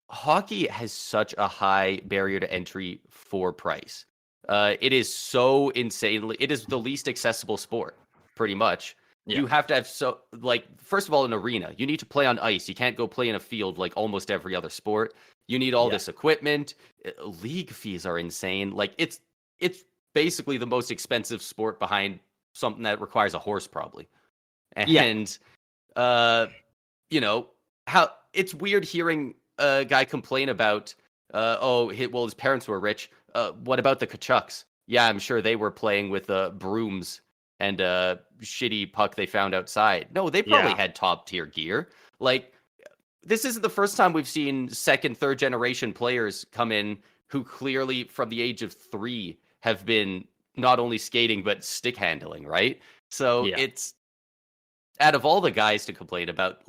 hockey has such a high barrier to entry for price. It is so insanely, it is the least accessible sport, pretty much. Yeah. You have to have first of all, an arena. You need to play on ice. You can't go play in a field like almost every other sport. You need all this equipment. League fees are insane. It's basically the most expensive sport behind something that requires a horse, probably. And how it's weird hearing a guy complain about his parents were rich. What about the Kachucks? Yeah, I'm sure they were playing with brooms and shitty puck they found outside. No, they probably had top tier gear. This isn't the first time we've seen second, third generation players come in who clearly from the age of 3 have been not only skating, but stick handling, right? So it's, out of all the guys to complain about,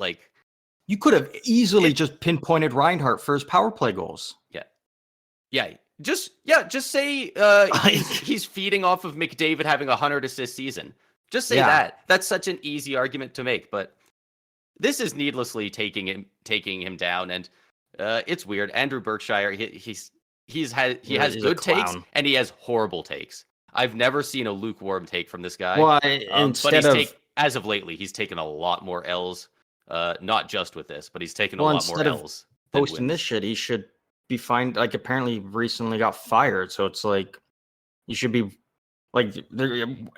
you could have easily just pinpointed Reinhart for his power play goals. Yeah. Just say he's feeding off of McDavid having a 100 assist season. Just say that. That's such an easy argument to make, but this is needlessly taking him down, and it's weird. Andrew Berkshire, he has good takes and he has horrible takes. I've never seen a lukewarm take from this guy. Well, as of lately, he's taken a lot more L's. Not just with this, but he's taken a lot more L's. Posting this shit, he should be fined. Apparently recently got fired, so it's you should be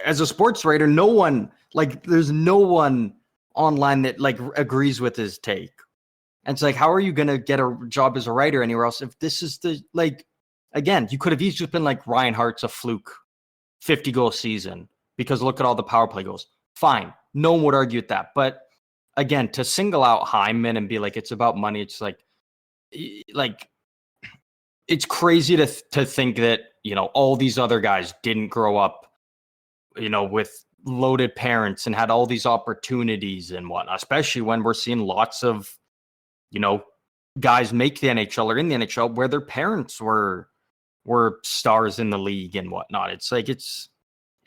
as a sports writer, no one there's no one online that agrees with his take. And it's how are you gonna get a job as a writer anywhere else if this is the again, you could have easily been Reinhardt's a fluke 50 goal season because look at all the power play goals. Fine, no one would argue with that, but again, to single out Hyman and be it's about money, it's it's crazy to think that all these other guys didn't grow up with loaded parents and had all these opportunities and whatnot, especially when we're seeing lots of guys make the NHL or in the NHL where their parents were stars in the league and whatnot. It's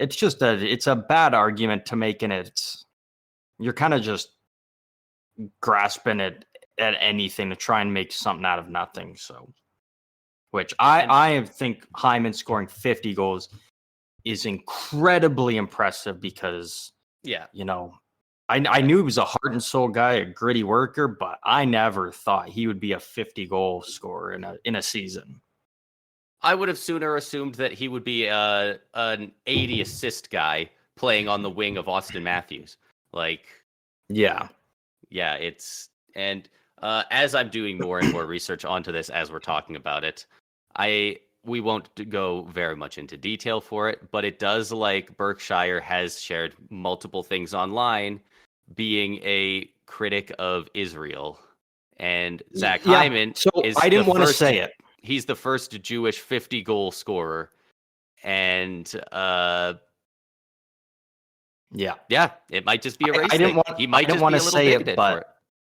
it's a bad argument to make, and you're kind of just grasping at anything to try and make something out of nothing. So, which I think Hyman scoring 50 goals is incredibly impressive because I knew he was a heart and soul guy, a gritty worker, but I never thought he would be a 50 goal scorer in a season. I would have sooner assumed that he would be an 80 assist guy playing on the wing of Austin Matthews. It's, and as I'm doing more and more research onto this as we're talking about it, we won't go very much into detail for it, but it does Berkshire has shared multiple things online being a critic of Israel, and Zach Hyman is I didn't want to say it. He's the first Jewish 50 goal scorer, and it might just be a race thing. He might just be a little bigoted for it.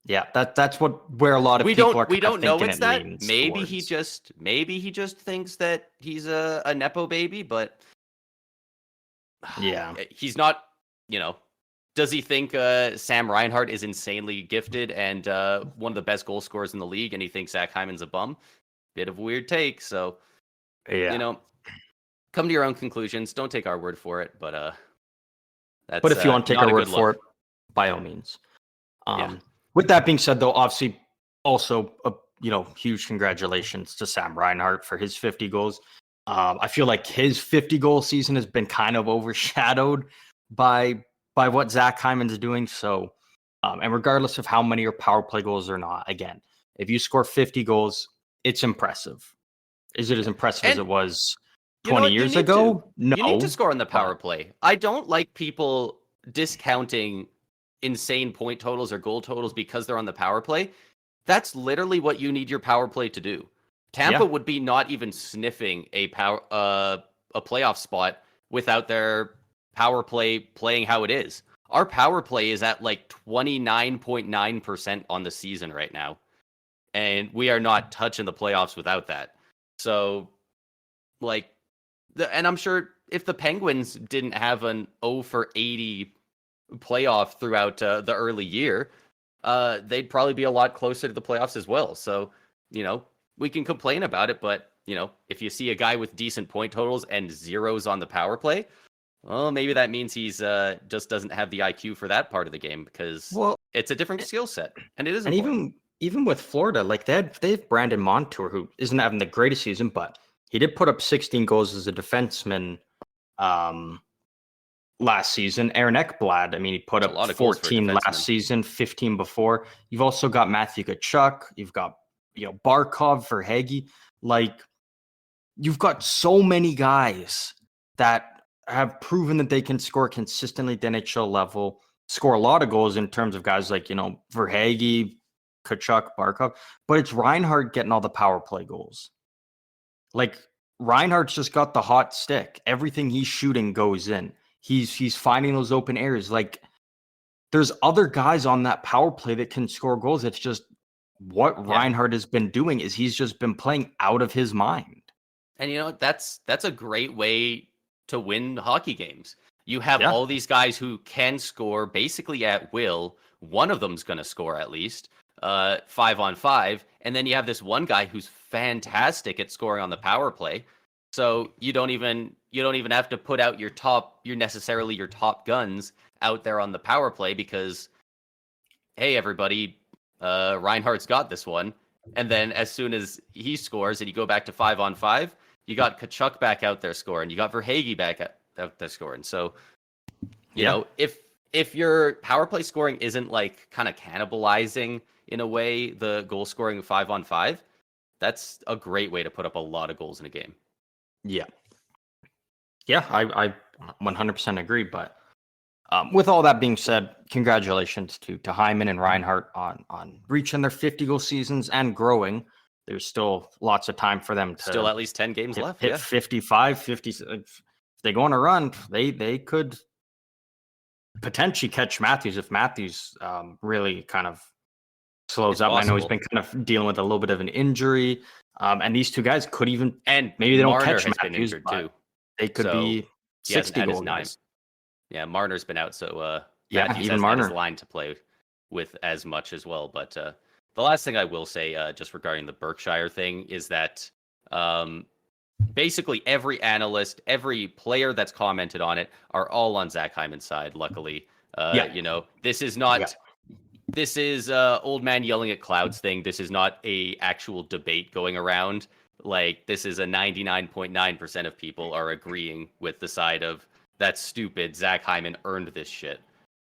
Yeah, that's where a lot of people are. We don't know it's that. Maybe towards. he just thinks that he's a nepo baby, but yeah, he's not. Does he think Sam Reinhart is insanely gifted and one of the best goal scorers in the league, and he thinks Zach Hyman's a bum? Bit of a weird take. So, Yeah. Come to your own conclusions. Don't take our word for it. But that's But if you want to take not our a word good for look. it, by all means. Yeah. With that being said, though, obviously, also huge congratulations to Sam Reinhart for his 50 goals. I feel like his 50 goal season has been kind of overshadowed by what Zach Hyman's doing. So, and regardless of how many are power play goals or not, again, if you score 50 goals, it's impressive. Is it as impressive as And it was you know 20 what? years ago? You need to No, score on the power but play. I don't like people discounting insane point totals or goal totals because they're on the power play. That's literally what you need your power play to do. Tampa yeah, would be not even sniffing a playoff spot without their power play playing how it is. Our power play is at like 29.9% on the season right now, and we are not touching the playoffs without that. So, like, and I'm sure if the Penguins didn't have an 0 for 80 playoff throughout the early year, they'd probably be a lot closer to the playoffs as well. So, we can complain about it, but, if you see a guy with decent point totals and zeros on the power play, well, maybe that means he's just doesn't have the IQ for that part of the game because well, it's a different skill set, and it is and important. even with Florida, like they have Brandon Montour, who isn't having the greatest season, but he did put up 16 goals as a defenseman last season. Aaron Ekblad, I mean, he put It's a up lot of goals for a 14 last defenseman. season, 15 before. You've also got Matthew Tkachuk. You've got Barkov for Hagee. Like, you've got so many guys that have proven that they can score consistently at the NHL level, score a lot of goals in terms of guys like, Verhage, Kachuk, Barkov, but it's Reinhardt getting all the power play goals. Like, Reinhardt's just got the hot stick. Everything he's shooting goes in. He's finding those open areas. Like, there's other guys on that power play that can score goals. It's just what Reinhardt has been doing is he's just been playing out of his mind. And that's a great way to win hockey games. You have all these guys who can score basically at will. One of them's going to score at least 5-on-5, and then you have this one guy who's fantastic at scoring on the power play. So you don't even have to put out your top guns out there on the power play because, hey, everybody, Reinhardt's got this one. And then as soon as he scores and you go back to 5-on-5, you got Kachuk back out there scoring. You got Verhage back out there scoring. So, if your power play scoring isn't like kind of cannibalizing in a way the goal scoring 5-on-5, that's a great way to put up a lot of goals in a game. Yeah. Yeah, I 100% agree. But with all that being said, congratulations to Hyman and Reinhart on reaching their 50 goal seasons and growing. There's still lots of time for them to still at least 10 games left. Hit 55, 50. If they go on a run, they could potentially catch Matthews if Matthews really kind of slows up. Possible. I know he's been kind of dealing with a little bit of an injury. And these two guys could even, and maybe they Marner don't catch has Matthews, been injured but too. they could be 60 goal guys. Yeah, Marner's been out, so even Matthews hasn't Marner had his line to play with as much as well. But the last thing I will say, just regarding the Berkshire thing, is that basically every analyst, every player that's commented on it, are all on Zach Hyman's side. Luckily, this is not. Yeah. This is old man yelling at clouds thing. This is not a actual debate going around. Like, this is a 99.9% of people are agreeing with the side of that's stupid. Zach Hyman earned this shit.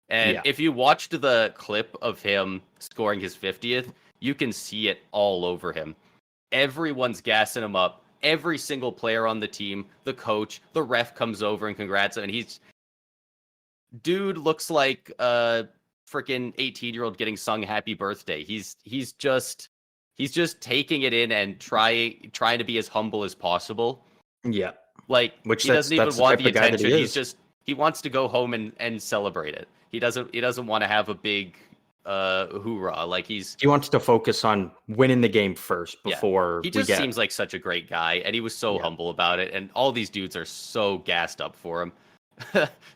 And if you watched the clip of him scoring his 50th, you can see it all over him. Everyone's gassing him up. Every single player on the team, the coach, the ref comes over and congrats him. And dude looks like a freaking 18-year-old getting sung happy birthday. He's just taking it in and trying to be as humble as possible. Yeah. Like, which he doesn't even want the attention. He wants to go home and celebrate it. He doesn't want to have a big hoorah. Like, he wants to focus on winning the game first before he just seems like such a great guy, and he was so humble about it. And all these dudes are so gassed up for him.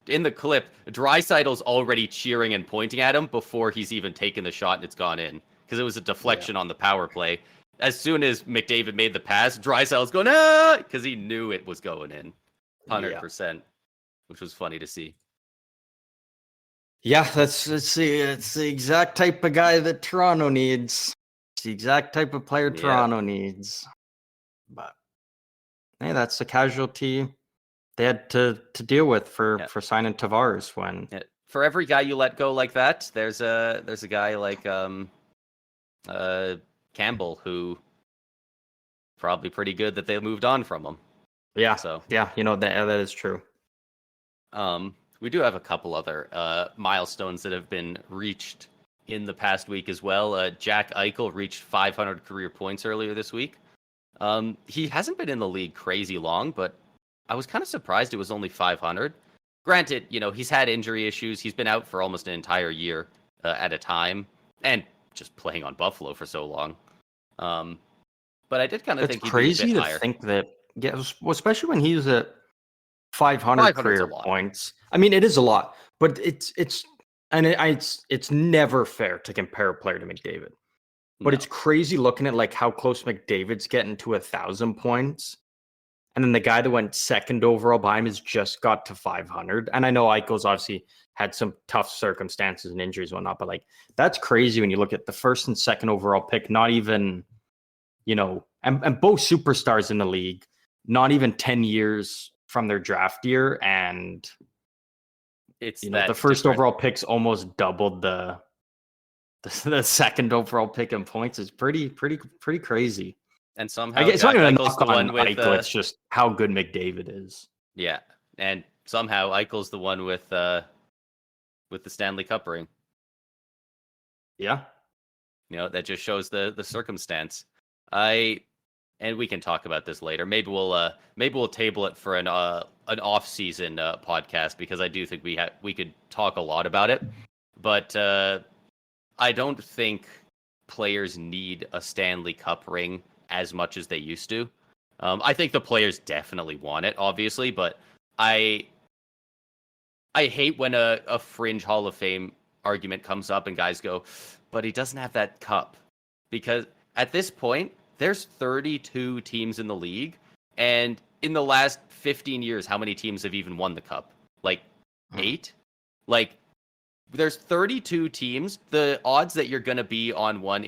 in the clip, Draisaitl's already cheering and pointing at him before he's even taken the shot and it's gone in because it was a deflection on the power play. As soon as McDavid made the pass, Draisaitl's going because he knew it was going in, 100%, which was funny to see. Yeah, it's the exact type of guy that Toronto needs. It's the exact type of player Toronto needs. But hey, that's the casualty they had to deal with for signing Tavares when for every guy you let go like that, there's a guy like Campbell who probably pretty good that they moved on from him. Yeah. So yeah, that is true. We do have a couple other milestones that have been reached in the past week as well. Jack Eichel reached 500 career points earlier this week. He hasn't been in the league crazy long, but I was kind of surprised it was only 500. Granted, he's had injury issues. He's been out for almost an entire year at a time, and just playing on Buffalo for so long. But I did kind of think it's crazy to think that, especially when he was at 500 career points. I mean, it is a lot, but it's never fair to compare a player to McDavid. But it's crazy looking at like how close McDavid's getting to 1,000 points. And then the guy that went second overall by him has just got to 500. And I know Eichel's obviously had some tough circumstances and injuries and whatnot, but like that's crazy when you look at the first and second overall pick, not even, and both superstars in the league, not even 10 years from their draft year. And it's the first overall pick's almost doubled the second overall pick in points. Is pretty crazy. And somehow it's not even a knock on Eichel, it's just how good McDavid is. Yeah, and somehow Eichel's the one with the Stanley Cup ring. Yeah, that just shows the circumstance. And we can talk about this later. Maybe we'll table it for an off-season podcast because I do think we could talk a lot about it. But I don't think players need a Stanley Cup ring as much as they used to. I think the players definitely want it, obviously, but I hate when a fringe Hall of Fame argument comes up and guys go, but he doesn't have that cup. Because at this point, there's 32 teams in the league, and in the last 15 years, how many teams have even won the cup? Like 8? Like, there's 32 teams. The odds that you're going to be on one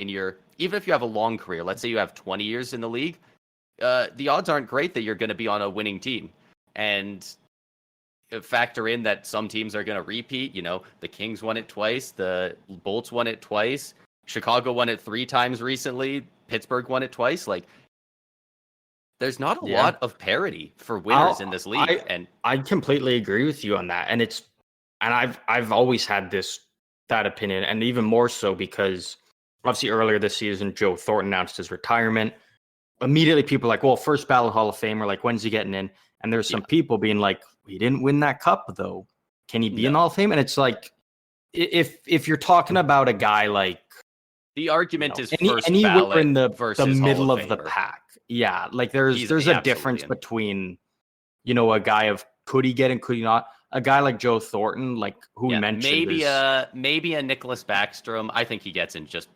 even if you have a long career, let's say you have 20 years in the league, the odds aren't great that you're going to be on a winning team. And factor in that some teams are going to repeat. The Kings won it twice. The Bolts won it twice. Chicago won it 3 times recently. Pittsburgh won it twice. Like, there's not a lot of parity for winners in this league. I completely agree with you on that. And I've always had that opinion, and even more so because obviously earlier this season, Joe Thornton announced his retirement. Immediately people are like, well, first ballot Hall of Famer, like, when's he getting in? And there's some people being like, he didn't win that cup though. Can he be in the Hall of Fame? And it's like, if you're talking about a guy like, the argument is first ballot in the middle of the pack. Yeah, like there's a difference between, a guy of could he get in, could he not? A guy like Joe Thornton, like who we mentioned, maybe a Nicholas Backstrom. I think he gets in just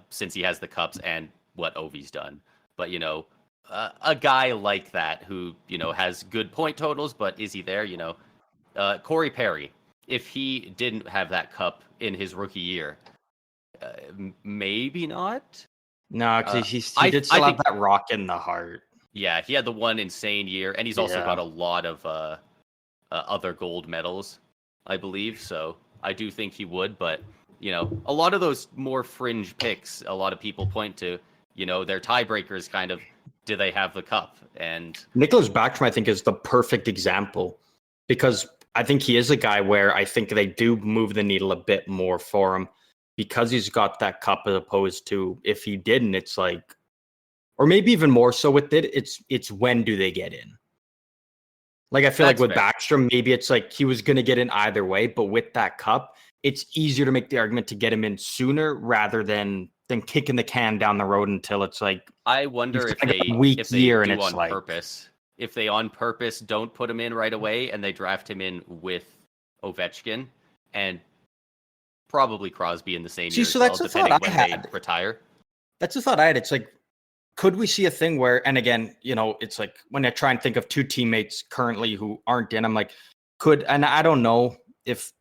since he has the cups and what Ovi's done. But a guy like that who has good point totals, but is he there? Corey Perry, if he didn't have that cup in his rookie year, maybe not. No, because he did still have that rock in the heart. Yeah, he had the one insane year, and he's also got a lot of other gold medals, I believe. So I do think he would, but a lot of those more fringe picks, a lot of people point to, their tiebreakers kind of, do they have the cup? And Nicholas Backstrom, I think, is the perfect example because I think he is a guy where I think they do move the needle a bit more for him because he's got that cup, as opposed to if he didn't, it's like, or maybe even more so with it, it's when do they get in? Like, I feel like with Backstrom, maybe it's like he was going to get in either way, but with that cup, it's easier to make the argument to get him in sooner rather than kicking the can down the road until it's like, I wonder if they year do and it's on like, purpose. if they on purpose don't put him in right away and they draft him in with Ovechkin and probably Crosby in the same year as so well, that's the thought depending I when they had. retire. That's the thought I had. It's like, could we see a thing where, and again, it's like when I try and think of two teammates currently who aren't in, I'm like, and I don't know if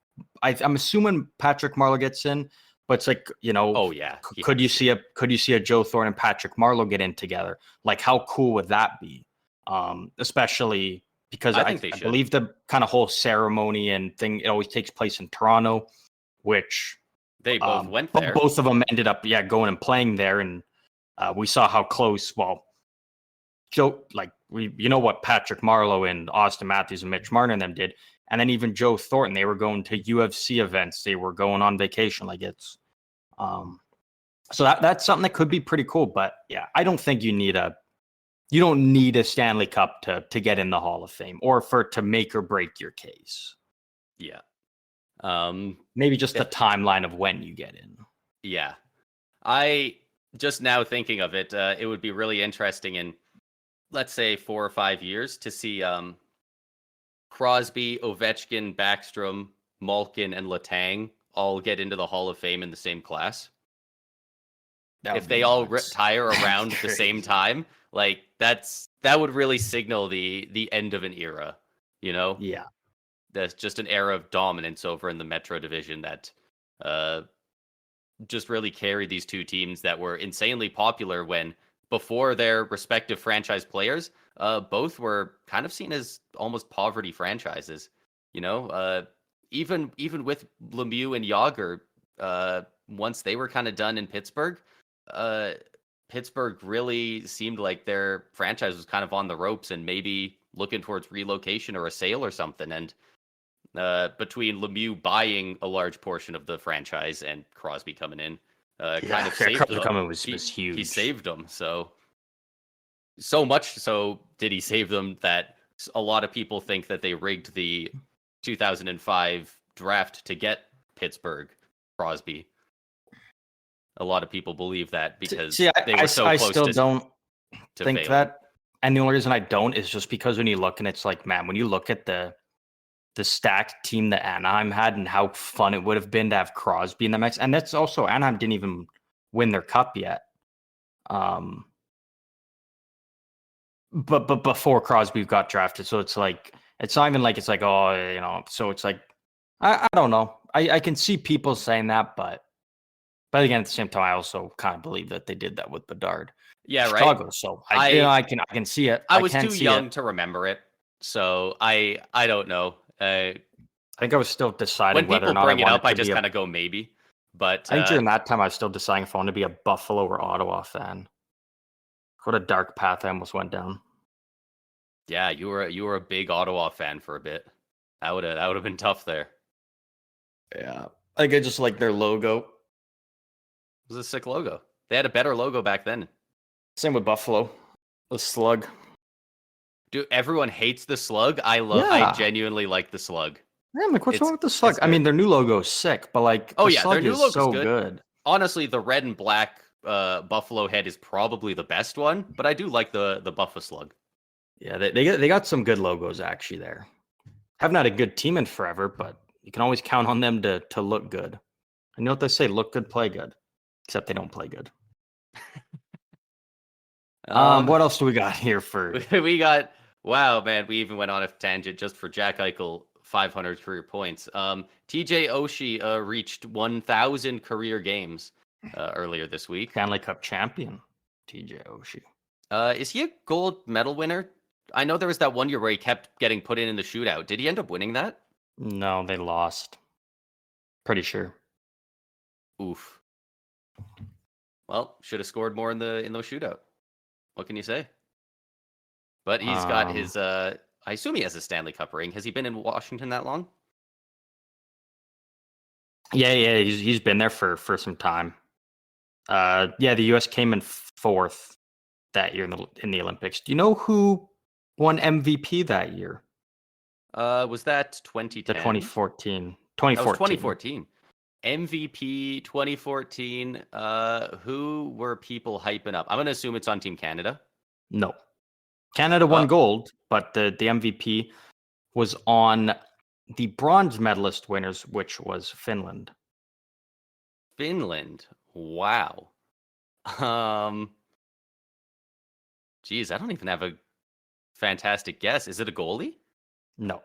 I'm assuming Patrick Marleau gets in, but it's like, Oh yeah, could you see a Joe Thornton and Patrick Marleau get in together? Like, how cool would that be? Especially because I I think they should. believe the kind of whole ceremony and thing, it always takes place in Toronto, which they both went there. Both of them ended up going and playing there, and we saw how close. Well, Joe, what Patrick Marleau and Austin Matthews and Mitch Marner and them did, and then even Joe Thornton, they were going to UFC events, they were going on vacation. Like, it's so that's something that could be pretty cool. But yeah, I don't think you don't need a Stanley Cup to get in the Hall of Fame or to make or break your case. Yeah. Maybe just the timeline of when you get in. Yeah. I just now thinking of it, it would be really interesting in, let's say, 4 or 5 years to see Crosby, Ovechkin, Backstrom, Malkin, and Letang all get into the Hall of Fame in the same class. If they all retire around the same time, like that would really signal the end of an era, Yeah. That's just an era of dominance over in the Metro Division that just really carried these two teams that were insanely popular when, before their respective franchise players, both were kind of seen as almost poverty franchises. Even with Lemieux and Yager, once they were kind of done in Pittsburgh, Pittsburgh really seemed like their franchise was kind of on the ropes and maybe looking towards relocation or a sale or something. And between Lemieux buying a large portion of the franchise and Crosby coming in, kind of saved Crosby them. coming was huge. He saved them. So much so did he save them that a lot of people think that they rigged the 2005 draft to get Pittsburgh Crosby. A lot of people believe that because they were so close. I still don't think failing. that. And the only reason I don't is just because when you look, and it's like, man, when you look at the stacked team that Anaheim had and how fun it would have been to have Crosby in the mix. And that's also, Anaheim didn't even win their cup yet. But before Crosby got drafted. So it's like, it's not even like, it's like, so it's like, I don't know. I can see people saying that, but again, at the same time, I also kind of believe that they did that with Bedard. Yeah, Chicago, right. So I can see it. I was too young to remember it, so I don't know. I think I was still deciding whether or not when people bring it up, I just kind of go maybe. But I think during that time, I was still deciding if I wanted to be a Buffalo or Ottawa fan. What a dark path I almost went down. Yeah, you were a big Ottawa fan for a bit. That would have been tough there. Yeah, I think I just like their logo. It was a sick logo. They had a better logo back then. Same with Buffalo. The slug. Dude, everyone hates the slug. I genuinely like the slug. Yeah, I'm like, what's wrong with the slug? I mean, their new logo is sick, but like, the slug their new is logo's so good. Honestly, the red and black buffalo head is probably the best one, but I do like the Buffa slug. Yeah, they got some good logos actually there. Haven't had a good team in forever, but you can always count on them to look good. And you know what they say? Look good, play good. Except they don't play good. What else do we got here for? We got, wow, man, we even went on a tangent just for Jack Eichel, 500 career points. TJ Oshie reached 1,000 career games earlier this week. Stanley Cup champion, TJ Oshie. Is he a gold medal winner? I know there was that one year where he kept getting put in the shootout. Did he end up winning that? No, they lost. Pretty sure. Oof. Well, should have scored more in the shootout. What can you say? But he's got his. I assume he has a Stanley Cup ring. Has he been in Washington that long? Yeah, he's been there for some time. The U.S. came in fourth that year in the Olympics. Do you know who won MVP that year? Was that 2010? The 2014. That was 2014. MVP 2014. Who were people hyping up? I'm going to assume it's on Team Canada. No. Canada won gold, but the MVP was on the bronze medalist winners, which was Finland. Finland. Wow. Geez, I don't even have a fantastic guess. Is it a goalie? No.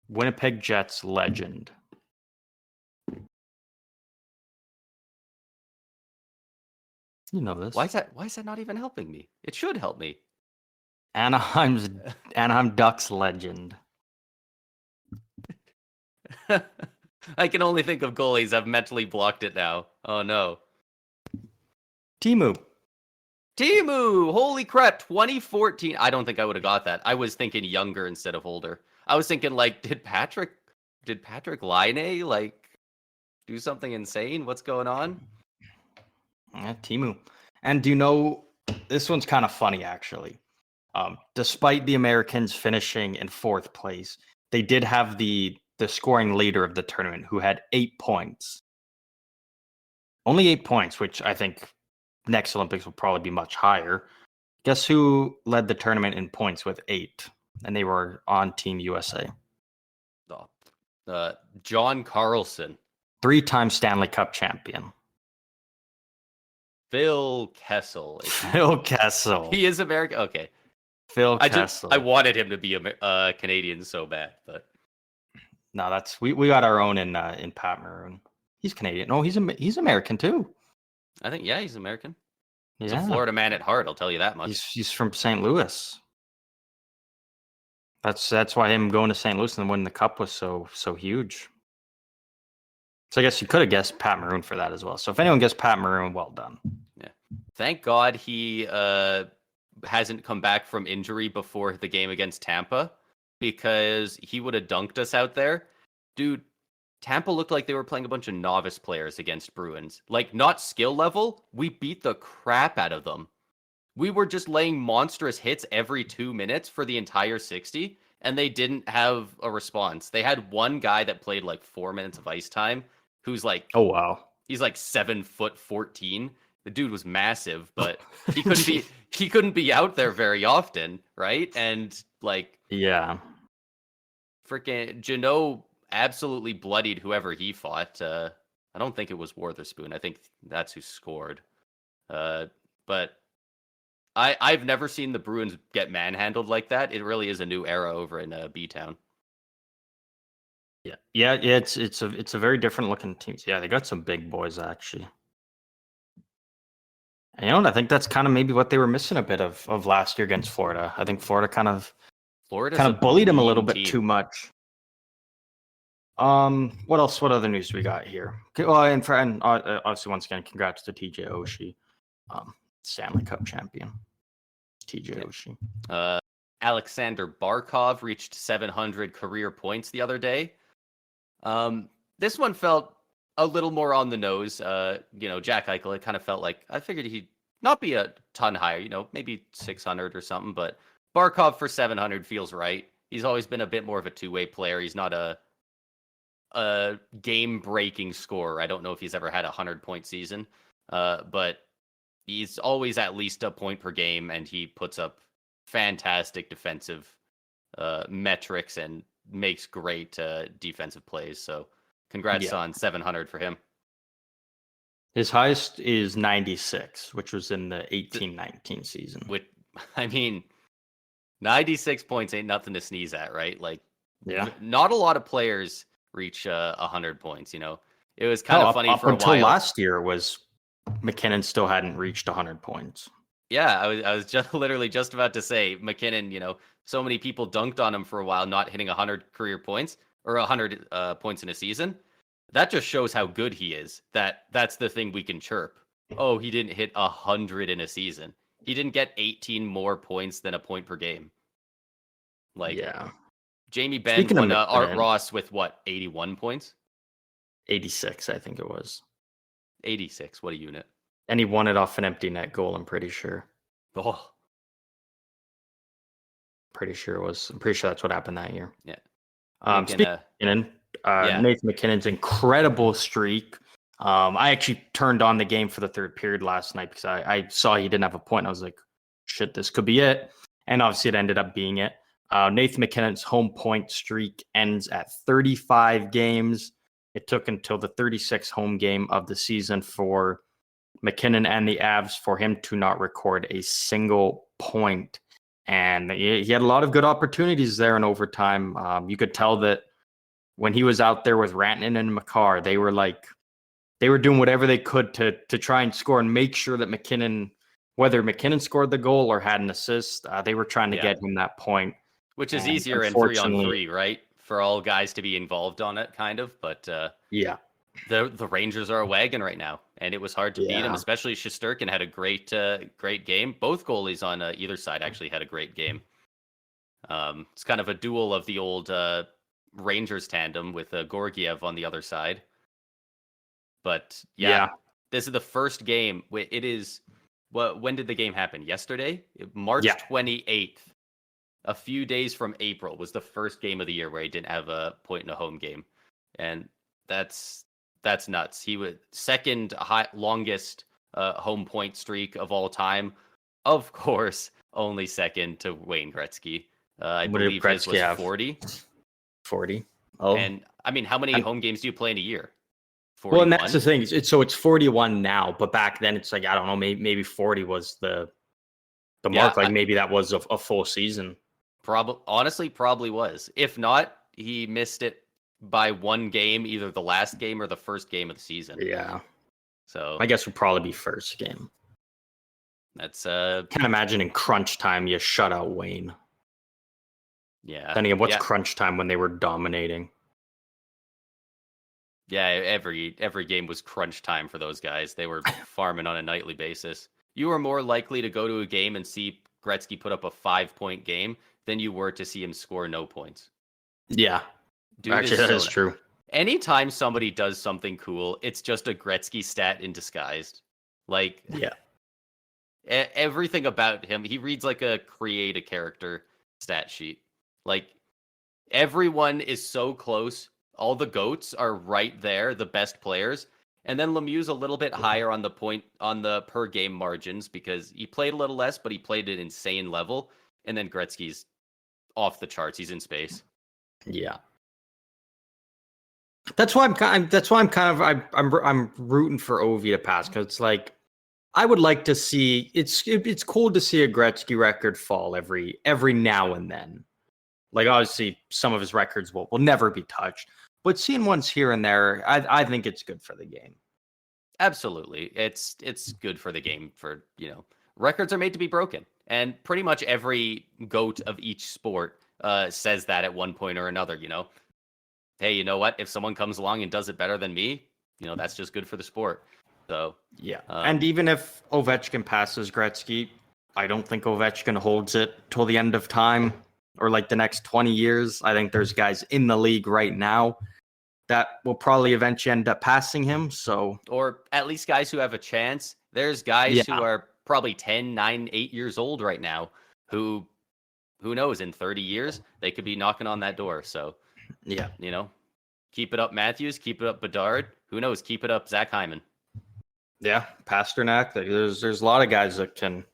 Winnipeg Jets legend. You know this. Why is that not even helping me? It should help me. Anaheim Ducks legend. I can only think of goalies. I've mentally blocked it now. Oh no. Timu. Holy crap, 2014. I don't think I would have got that. I was thinking younger instead of older. I was thinking like, did Patrick Laine like do something insane? What's going on? Yeah, Timu. And do you know, this one's kind of funny actually. Despite the Americans finishing in 4th place, they did have the scoring leader of the tournament who had 8 points. Only 8 points, which I think next Olympics will probably be much higher. Guess who led the tournament in points with 8? And they were on Team USA. John Carlson. 3-time Stanley Cup champion. Phil Kessel. Phil Kessel. He is American. Okay. Phil Kessel. I wanted him to be a Canadian so bad, but no, that's we got our own in Pat Maroon. He's Canadian. No, he's American too. I think he's American. He's a Florida man at heart. I'll tell you that much. He's from St. Louis. That's why him going to St. Louis and winning the cup was so huge. So I guess you could have guessed Pat Maroon for that as well. So if anyone guessed Pat Maroon, well done. Yeah. Thank God he hasn't come back from injury before the game against Tampa, because he would have dunked us out there. Dude, Tampa looked like they were playing a bunch of novice players against Bruins. Like, not skill level, we beat the crap out of them. We were just laying monstrous hits every 2 minutes for the entire 60, and they didn't have a response. They had one guy that played like 4 minutes of ice time, who's like, oh wow, he's like 7'14". The dude was massive, but he couldn't be out there very often, right? And like, yeah, freaking Janot absolutely bloodied whoever he fought. I don't think it was Wotherspoon. I think that's who scored. But I've never seen the Bruins get manhandled like that. It really is a new era over in B-Town. Yeah. It's a very different looking team. Yeah, they got some big boys actually. And you know what? I think that's kind of maybe what they were missing a bit of last year against Florida. I think Florida kind of bullied them a little bit too much. What else? What other news we got here? Well, and obviously, once again, congrats to TJ Oshie, Stanley Cup champion. TJ Oshie. Alexander Barkov reached 700 career points the other day. This one felt a little more on the nose. Jack Eichel, it kind of felt like I figured he'd not be a ton higher, maybe 600 or something, but Barkov for 700 feels right. He's always been a bit more of a two-way player. He's not a game-breaking scorer. I don't know if he's ever had a 100-point season, but he's always at least a point per game, and he puts up fantastic defensive metrics and makes great defensive plays. So congrats on 700 for him. His highest is 96, which was in the 18-19 season. Which, I mean, 96 points ain't nothing to sneeze at, right? Like, not a lot of players reach 100 points, It was kind of funny for a while. Until last year was McKinnon still hadn't reached 100 points. Yeah, I was just literally just about to say McKinnon, so many people dunked on him for a while, not hitting 100 career points or 100 points in a season. That just shows how good he is. That's the thing we can chirp. Oh, he didn't hit 100 in a season. He didn't get 18 more points than a point per game. Like, Jamie Benn won Art Ross with what, 81 points? 86, I think it was. 86, what a unit. And he won it off an empty net goal, I'm pretty sure. Oh. I'm pretty sure that's what happened that year. Yeah. Speaking of McKinnon, Nathan McKinnon's incredible streak. I actually turned on the game for the third period last night because I saw he didn't have a point. I was like, shit, this could be it. And obviously it ended up being it. Nathan McKinnon's home point streak ends at 35 games. It took until the 36th home game of the season for McKinnon and the Avs for him to not record a single point. And he had a lot of good opportunities there in overtime. You could tell that when he was out there with Rantanen and Makar, they were doing whatever they could to try and score and make sure that McKinnon, whether McKinnon scored the goal or had an assist, they were trying to get him that point. Which is easier in 3-on-3, right? For all guys to be involved on it, kind of. But the Rangers are a wagon right now, and it was hard to beat them, especially Shesterkin had a great game. Both goalies on either side actually had a great game. It's kind of a duel of the old Rangers tandem with Georgiev on the other side. But this is the first game. It is, when did the game happen? Yesterday? March 28th. A few days from April was the first game of the year where he didn't have a point in a home game. And that's nuts. He was second longest home point streak of all time. Of course, only second to Wayne Gretzky. I believe his was 40. 40. Oh. And I mean, how many home games do you play in a year? 41? Well, and that's the thing. It's 41 now, but back then it's like, I don't know, maybe 40 was the mark. Like maybe that was a full season. Probably was. If not, he missed it by one game, either the last game or the first game of the season. Yeah. So I guess it would probably be first game. That's can't imagine in crunch time you shut out Wayne. Yeah. Then again, what's crunch time when they were dominating? Yeah, every game was crunch time for those guys. They were farming on a nightly basis. You were more likely to go to a game and see Gretzky put up a 5-point game than you were to see him score no points. Yeah. Dude, actually, that is true. Anytime somebody does something cool, it's just a Gretzky stat in disguise. Like, everything about him, he reads like a create a character stat sheet. Like, everyone is so close. All the GOATs are right there, the best players. And then Lemieux's a little bit higher on the per game margins because he played a little less, but he played at an insane level. And then Gretzky's off the charts. He's in space. Yeah. That's why I'm rooting for Ovi to pass, because it's like I would like to see it's cool to see a Gretzky record fall every now and then. Like obviously some of his records will never be touched, but seeing ones here and there, I think it's good for the game. Absolutely. It's good for the game. For records are made to be broken, and pretty much every GOAT of each sport says that at one point or another. Hey, you know what? If someone comes along and does it better than me, that's just good for the sport. So yeah. And even if Ovechkin passes Gretzky, I don't think Ovechkin holds it till the end of time or like the next 20 years. I think there's guys in the league right now that will probably eventually end up passing him. So, or at least guys who have a chance. There's guys who are probably 10, 9, 8 years old right now who knows, in 30 years, they could be knocking on that door. So, yeah, keep it up, Matthews. Keep it up, Bedard. Who knows? Keep it up, Zach Hyman. Yeah, Pasternak. There's a lot of guys that can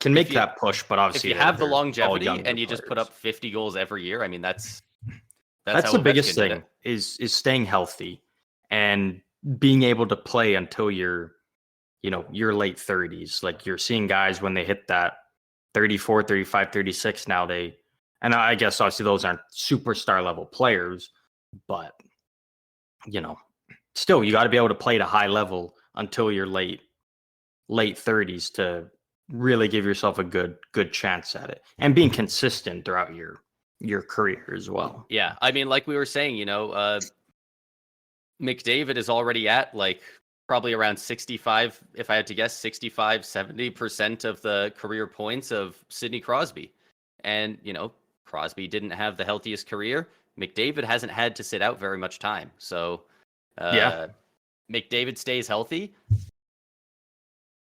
make that push, but obviously if you have the longevity and you just put up 50 goals every year, I mean that's the biggest thing is staying healthy and being able to play until your late 30s. Like you're seeing guys when they hit that 34, 35, 36 now, and I guess obviously those aren't superstar level players, but still you got to be able to play at a high level until your late 30s to really give yourself a good chance at it, and being consistent throughout your career as well. Yeah, I mean, like we were saying, McDavid is already at like probably around 65, if I had to guess, 65-70% of the career points of Sidney Crosby. And, Crosby didn't have the healthiest career. McDavid hasn't had to sit out very much time. So, McDavid stays healthy.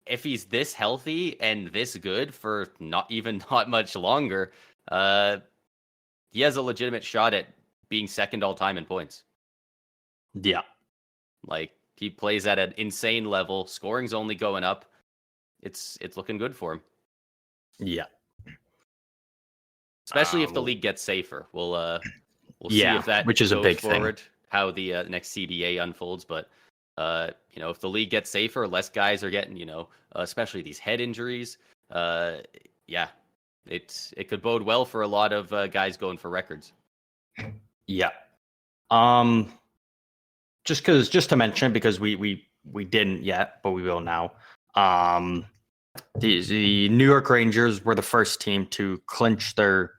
If he's this healthy and this good for not much longer, he has a legitimate shot at being second all time in points. Yeah. Like, he plays at an insane level. Scoring's only going up. it's looking good for him. Yeah. Especially if the league gets safer. We'll see Yeah, if that which is a goes big thing. forward, how the next CBA unfolds. But if the league gets safer, less guys are getting, especially these head injuries. Yeah, it could bode well for a lot of guys going for records. Yeah. Just to mention, because we didn't yet, but we will now. The New York Rangers were the first team to clinch their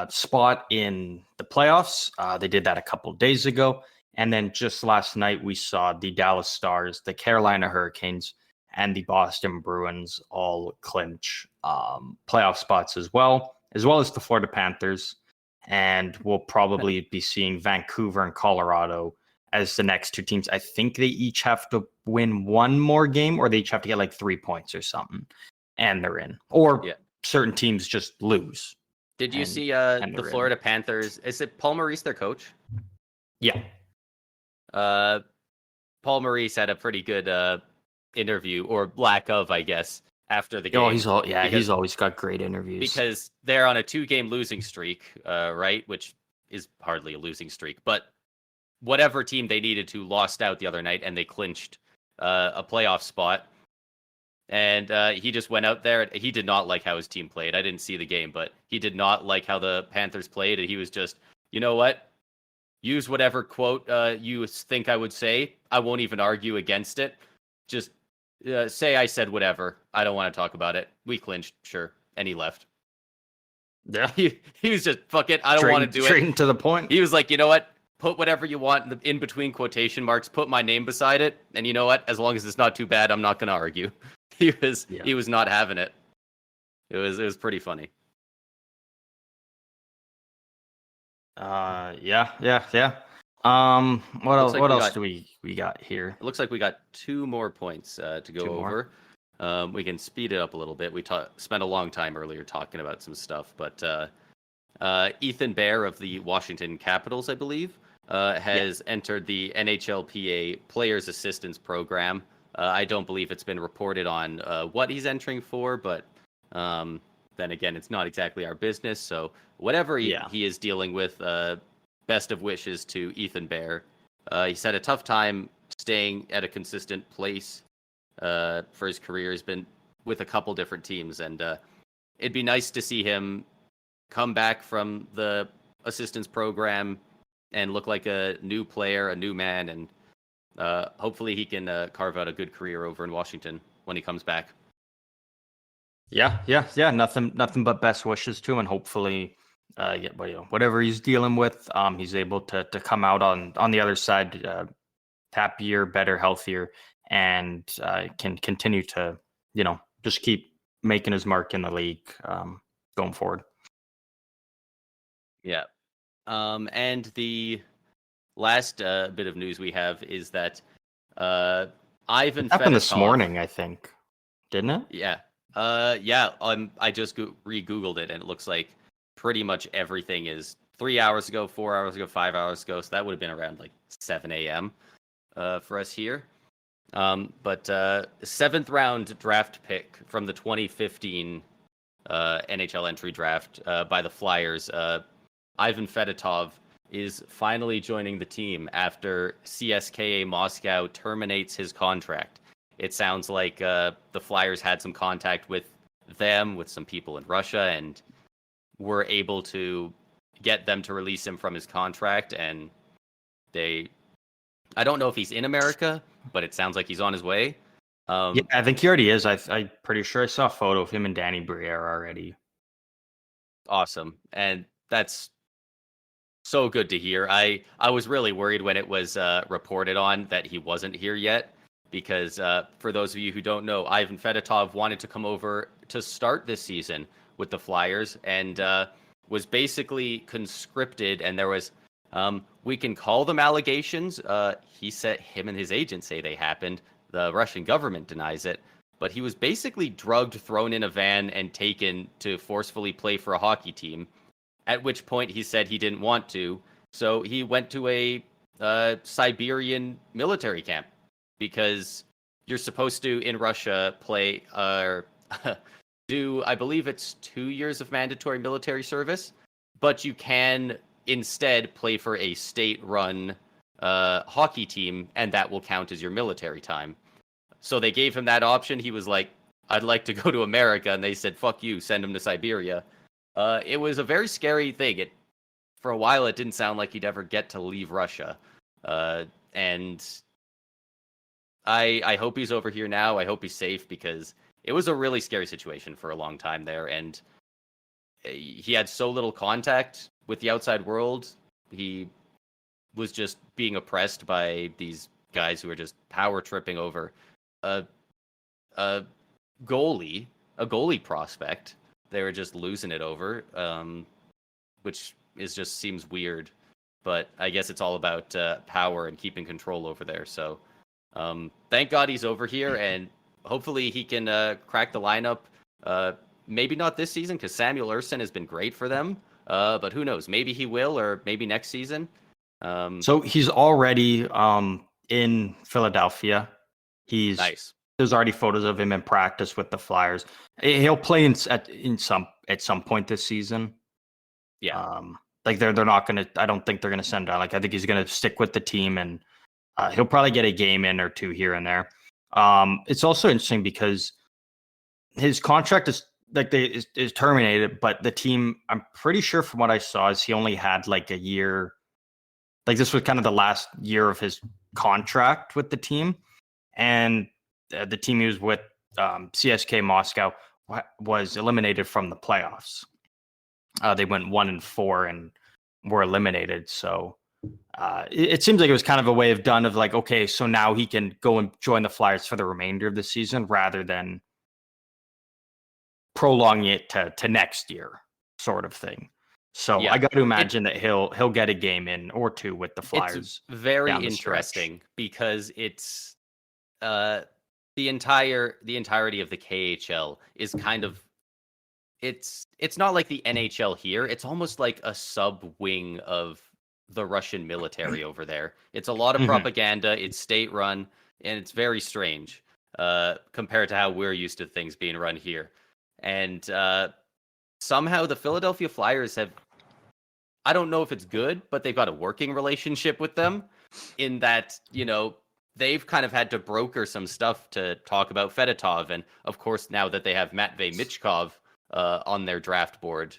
spot in the playoffs. They did that a couple of days ago. And then just last night, we saw the Dallas Stars, the Carolina Hurricanes, and the Boston Bruins all clinch playoff spots as well as the Florida Panthers. And we'll probably be seeing Vancouver and Colorado as the next two teams. I think they each have to win one more game, or they each have to get like 3 points or something, and they're in. Or certain teams just lose. Did you see the Florida Panthers? Is it Paul Maurice, their coach? Yeah. Paul Maurice had a pretty good interview, or lack of, I guess, after the game. Oh, he's always got great interviews. Because they're on a 2-game losing streak, right? Which is hardly a losing streak, but whatever team they needed to lost out the other night, and they clinched a playoff spot. And he just went out there. He did not like how his team played. I didn't see the game, but he did not like how the Panthers played. And he was just, you know what? Use whatever quote you think I would say. I won't even argue against it. Just say I said whatever. I don't want to talk about it. We clinched, sure. And he left. Yeah. He was just, fuck it. I don't want to do it. Straight to the point. He was like, you know what? Put whatever you want in between quotation marks. Put my name beside it. And you know what? As long as it's not too bad, I'm not going to argue. He was not having it. It was pretty funny. Yeah. What else do we got here? It looks like we got 2 more points to go over. We can speed it up a little bit. We spent a long time earlier talking about some stuff, but Ethan Bear of the Washington Capitals, I believe, has entered the NHLPA Players Assistance Program. I don't believe it's been reported on what he's entering for, but then again, it's not exactly our business. So whatever he is dealing with, best of wishes to Ethan Bear. He's had a tough time staying at a consistent place for his career. He's been with a couple different teams, and it'd be nice to see him come back from the assistance program and look like a new player, a new man, and hopefully he can carve out a good career over in Washington when he comes back. Yeah. Nothing but best wishes to him, and hopefully, whatever he's dealing with, he's able to come out on the other side, happier, better, healthier, and can continue to, just keep making his mark in the league going forward. Yeah. And the last bit of news we have is that Ivan Fedotov happened this morning, I think, didn't it? Yeah. I just re-Googled it, and it looks like pretty much everything is 3 hours ago, 4 hours ago, 5 hours ago. So that would have been around like 7 a.m. For us here. But 7th round draft pick from the 2015 NHL entry draft by the Flyers, Ivan Fedotov is finally joining the team after CSKA Moscow terminates his contract. It sounds like the Flyers had some contact with some people in Russia, and were able to get them to release him from his contract. And I don't know if he's in America, but it sounds like he's on his way. Yeah, I think he already is. I'm pretty sure I saw a photo of him and Danny Briere already. Awesome. And that's so good to hear. I was really worried when it was reported on that he wasn't here yet, because for those of you who don't know, Ivan Fedotov wanted to come over to start this season with the Flyers, and was basically conscripted, and there was, we can call them allegations. He said him and his agent say they happened. The Russian government denies it, but he was basically drugged, thrown in a van, and taken to forcefully play for a hockey team, at which point he said he didn't want to. So he went to a Siberian military camp, because you're supposed to in Russia play do, I believe it's 2 years of mandatory military service, but you can instead play for a state-run hockey team, and that will count as your military time. So they gave him that option. He was like, I'd like to go to America, and they said, fuck you, send him to Siberia. It was a very scary thing. For a while, it didn't sound like he'd ever get to leave Russia. And I hope he's over here now. I hope he's safe, because it was a really scary situation for a long time there. And he had so little contact with the outside world. He was just being oppressed by these guys who were just power tripping over a goalie prospect. They were just losing it over, which just seems weird. But I guess it's all about power and keeping control over there. So thank God he's over here, and hopefully he can crack the lineup. Maybe not this season, because Samuel Ersson has been great for them. But who knows? Maybe he will, or maybe next season. So he's already in Philadelphia. Nice. There's already photos of him in practice with the Flyers. He'll play at some point this season. Yeah. Like they're not gonna. I don't think they're gonna send down. Like I think he's gonna stick with the team, and he'll probably get a game in or two here and there. It's also interesting because his contract is terminated, but the team, I'm pretty sure from what I saw, is he only had like a year. Like this was kind of the last year of his contract with the team, and the team he was with, CSK Moscow, was eliminated from the playoffs. They went 1-4 and were eliminated. So it seems like it was kind of a way of done of like, okay, so now he can go and join the Flyers for the remainder of the season rather than prolonging it to next year, sort of thing. So yeah, I got to imagine that he'll get a game in or two with the Flyers. It's very interesting because it's the entirety of the KHL is kind of it's not like the NHL here. It's almost like a sub wing of the Russian military over there. It's a lot of propaganda. It's state run, and it's very strange compared to how we're used to things being run here. And somehow the Philadelphia Flyers have, I don't know if it's good, but they've got a working relationship with them in that, you know, they've kind of had to broker some stuff to talk about Fedotov. And of course, now that they have Matvei Michkov on their draft board,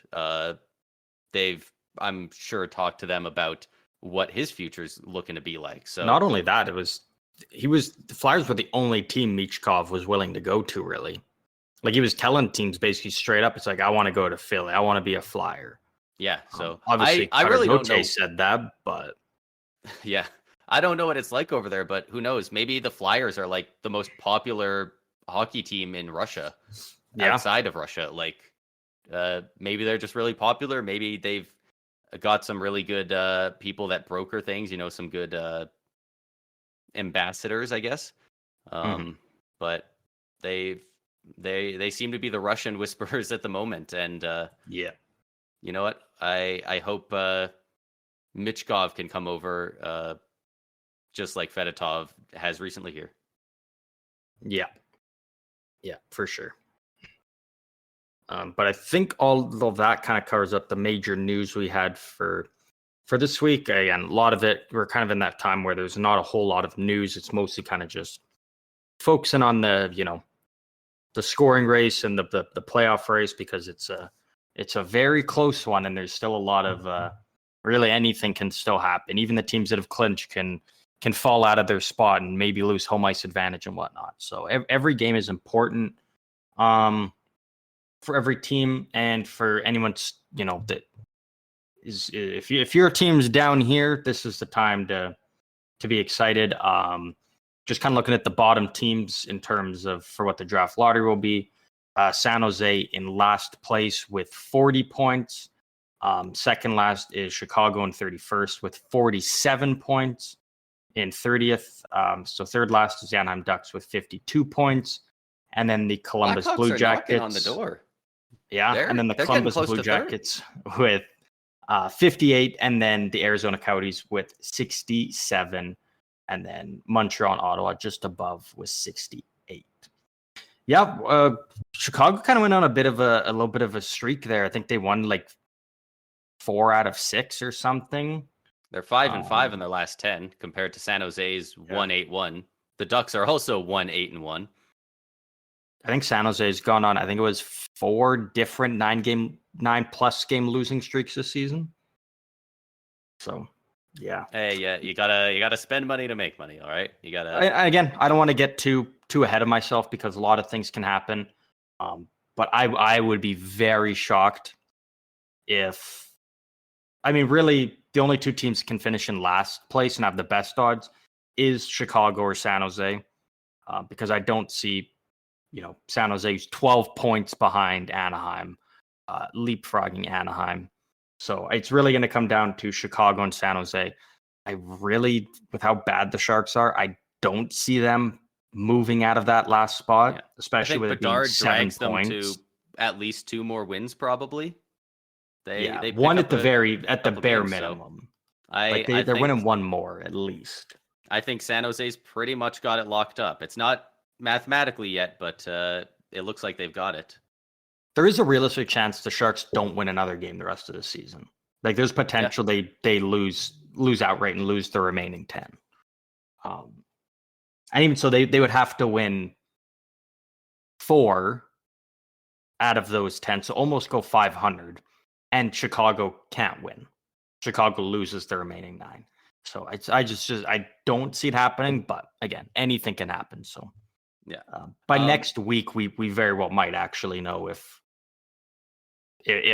they've, I'm sure, talked to them about what his future's looking to be like. So not only that, the Flyers were the only team Michkov was willing to go to, really. Like he was telling teams basically straight up, it's like, I want to go to Philly. I want to be a Flyer. Yeah. So obviously, I really don't know. Said that, but yeah, I don't know what it's like over there, but who knows? Maybe the Flyers are like the most popular hockey team in Russia, outside of Russia. Like, maybe they're just really popular. Maybe they've got some really good people that broker things. You know, some good ambassadors, I guess. But they seem to be the Russian whisperers at the moment, and you know what? I hope Michkov can come over, just like Fedotov has recently here. Yeah, for sure. But I think all of that kind of covers up the major news we had for this week. Again, a lot of it, we're kind of in that time where there's not a whole lot of news. It's mostly kind of just focusing on the scoring race and the playoff race, because it's a very close one, and there's still a lot of really anything can still happen. Even the teams that have clinched can fall out of their spot and maybe lose home ice advantage and whatnot. So every game is important for every team, and for anyone that is, if your team's down here, this is the time to be excited. Just kind of looking at the bottom teams in terms of for what the draft lottery will be. San Jose in last place with 40 points. Second last is Chicago in 31st with 47 points. In 30th, so third last is Anaheim Ducks with 52 points. And then the Columbus Blackhawks Blue are Jackets knocking on the door. Yeah, and then the Columbus Blue Jackets with 58, and then the Arizona Coyotes with 67. And then Montreal and Ottawa just above with 68. Yeah, Chicago kind of went on a little bit of a streak there. I think they won like 4 out of 6 or something. They're 5-5 in their last 10 compared to San Jose's 1-8-1. The Ducks are also 1-8-1. I think San Jose's gone on, I think it was 4 different 9+ game losing streaks this season. So, yeah. Hey, yeah, you gotta spend money to make money. All right, you gotta. Again, I don't want to get too ahead of myself because a lot of things can happen. But I would be very shocked if, I mean, really, the only 2 teams that can finish in last place and have the best odds is Chicago or San Jose, because I don't see, San Jose's 12 points behind Anaheim, leapfrogging Anaheim. So it's really going to come down to Chicago and San Jose. I really, with how bad the Sharks are, I don't see them moving out of that last spot, especially with Bedard it being 7 drags points. them to at least 2 more wins, probably. They one at the bare games, minimum. So they're winning 1 more at least. I think San Jose's pretty much got it locked up. It's not mathematically yet, but it looks like they've got it. There is a realistic chance the Sharks don't win another game the rest of the season. Like there's potential they lose outright and lose the remaining 10. And even so, they would have to win 4 out of those 10, so almost go 500. And Chicago can't win. Chicago loses the remaining 9. So I don't see it happening. But again, anything can happen. So yeah, by next week we very well might actually know if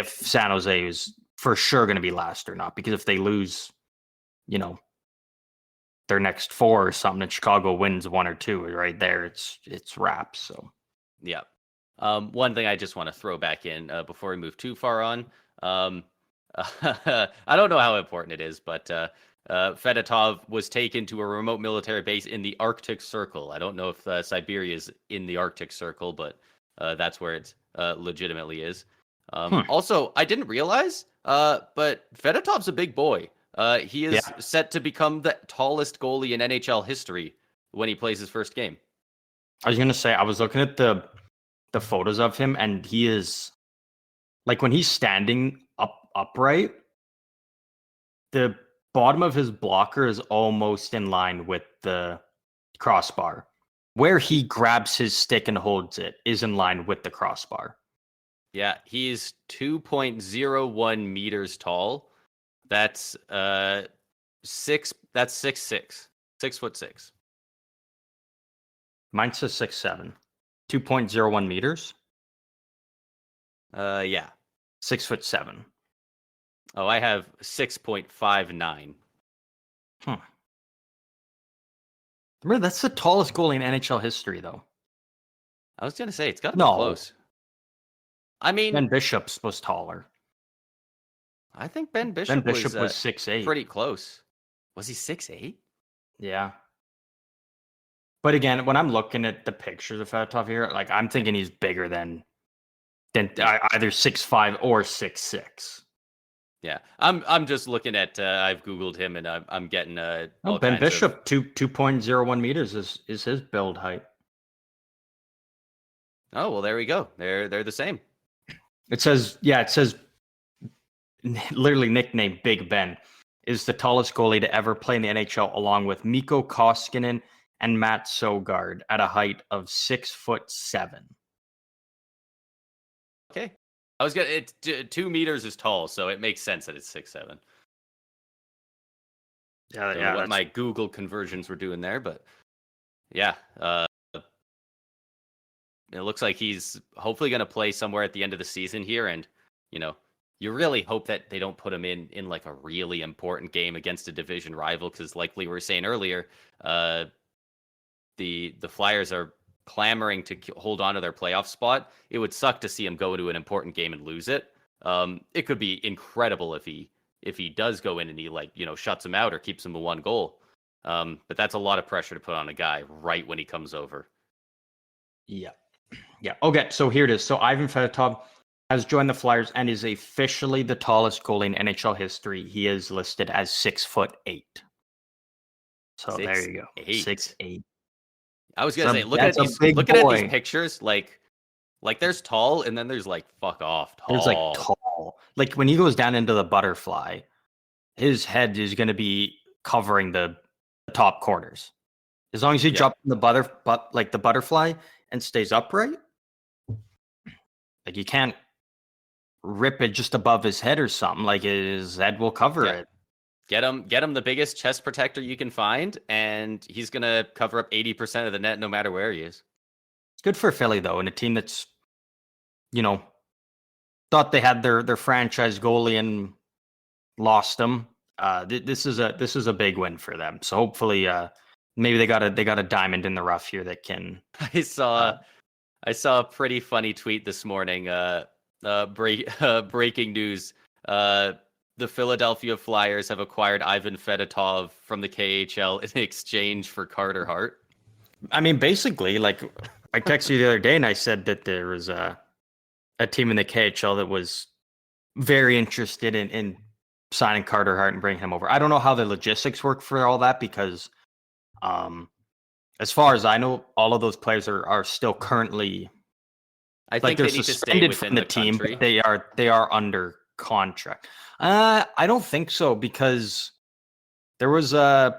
San Jose is for sure going to be last or not. Because if they lose, their next 4 or something, and Chicago wins 1 or 2, right there, it's wraps. So yeah. One thing I just want to throw back in before we move too far on. I don't know how important it is, but Fedotov was taken to a remote military base in the Arctic Circle. I don't know if Siberia is in the Arctic Circle, but that's where it legitimately is. Also, I didn't realize, but Fedotov's a big boy. He is set to become the tallest goalie in NHL history when he plays his first game. I was going to say, I was looking at the photos of him, and he is, like, when he's standing upright, the bottom of his blocker is almost in line with the crossbar. Where he grabs his stick and holds it is in line with the crossbar. Yeah, he's 2.01 meters tall. That's 6'6". 6'6". Mine says 6'7". 2.01 meters. Yeah. 6'7". Oh, I have 6.59. Remember, that's the tallest goalie in NHL history, though. I was gonna say it's got to be close. I mean, Ben Bishop's was taller. I think Ben Bishop was 6'8". Pretty close. Was he 6'8"? Yeah. But again, when I'm looking at the pictures of Fedotov here, like I'm thinking he's bigger than either 6'5" or 6'6". Yeah, I'm just looking at. I've Googled him, and I'm getting. Ben Bishop 2.01 meters is his build height. Oh well, there we go. They're the same. It says literally nicknamed Big Ben is the tallest goalie to ever play in the NHL, along with Mikko Koskinen and Matt Sogard at a height of 6'7". Okay. I was gonna. 2 meters is tall, so it makes sense that it's 6'7". Yeah, what my Google conversions were doing there, but yeah, it looks like he's hopefully going to play somewhere at the end of the season here, and you really hope that they don't put him in like a really important game against a division rival, because like we were saying earlier, the Flyers are clamoring to hold on to their playoff spot. It would suck to see him go into an important game and lose it. It could be incredible if he does go in and he shuts him out or keeps him to 1 goal. But that's a lot of pressure to put on a guy right when he comes over. Yeah. Okay, so here it is. So Ivan Fedotov has joined the Flyers and is officially the tallest goalie in NHL history. He is listed as 6'8". So there you go. 6'8". 6'8". I was gonna say, That's a big looking at these boy. pictures, like there's tall, and then there's like fuck off tall. There's like tall. Like when he goes down into the butterfly, his head is going to be covering the top corners. As long as he drops the the butterfly and stays upright, like you can't rip it just above his head or something. Like his head will cover it. Get him the biggest chest protector you can find, and he's gonna cover up 80% of the net no matter where he is. It's good for Philly though, and a team that's, thought they had their franchise goalie and lost him. This is a big win for them. So hopefully, maybe they got a diamond in the rough here that can. I saw a pretty funny tweet this morning. Breaking news. The Philadelphia Flyers have acquired Ivan Fedotov from the KHL in exchange for Carter Hart. I mean, basically, like I texted you the other day and I said that there was a team in the KHL that was very interested in signing Carter Hart and bringing him over. I don't know how the logistics work for all that because, as far as I know, all of those players are still currently. I think they're they need to stay suspended within from the team, country. but they are under contract. I don't think so because there was I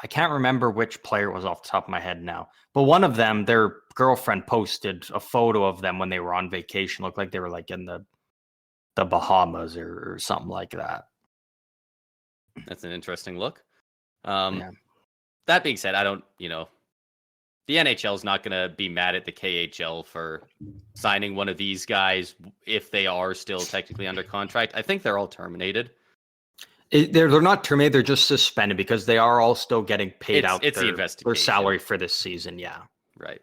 can't remember which player it was off the top of my head now, but one of them, their girlfriend posted a photo of them when they were on vacation. Looked like they were like in the Bahamas or something like that. That's an interesting look. Yeah. That being said, I don't, the NHL is not going to be mad at the KHL for signing one of these guys if they are still technically under contract. I think they're all terminated. They're not terminated. They're just suspended because they are all still getting paid out their salary for this season. Yeah. Right.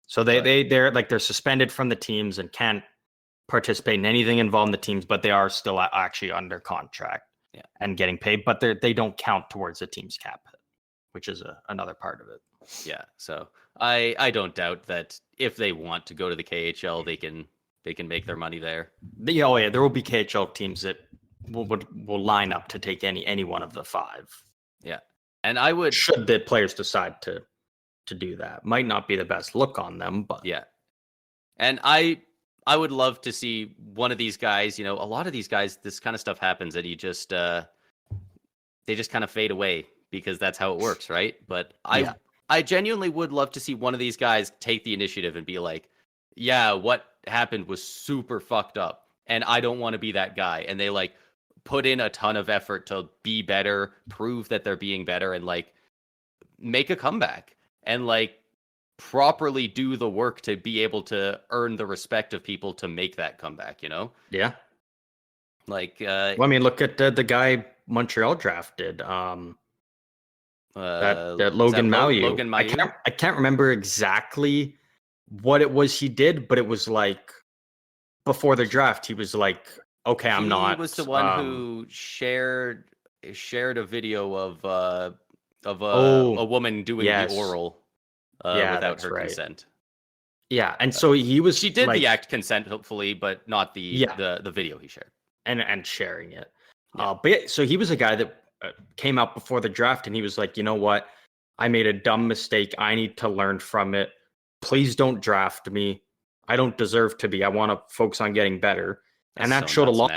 So they're suspended from the teams and can't participate in anything involved in the teams, but they are still actually under contract and getting paid, but they don't count towards the team's cap hit, which is another part of it. Yeah. So I don't doubt that if they want to go to the KHL, they can make their money there. There will be KHL teams that will line up to take any one of the five. Yeah. And I would, should the players decide to do that. Might not be the best look on them, but yeah. And I would love to see one of these guys, a lot of these guys, this kind of stuff happens and you just they just kind of fade away because that's how it works, right? But I genuinely would love to see one of these guys take the initiative and be like, yeah, what happened was super fucked up and I don't want to be that guy. And they like put in a ton of effort to be better, prove that they're being better, and like make a comeback and like properly do the work to be able to earn the respect of people to make that comeback, Yeah. Like, well, I mean, look at the guy Montreal drafted. That Logan Mailloux. Logan Mailloux? I can't remember exactly what it was he did, but it was like before the draft, he was like, "Okay, I'm not." He was the one who shared a video of a woman doing the oral without her consent. Yeah, and so he was. She did the act consent, hopefully, but not the video he shared and sharing it. Yeah. So he was a guy that came out before the draft, and he was like, "You know what? I made a dumb mistake. I need to learn from it. Please don't draft me. I don't deserve to be. I want to focus on getting better." And that showed a lot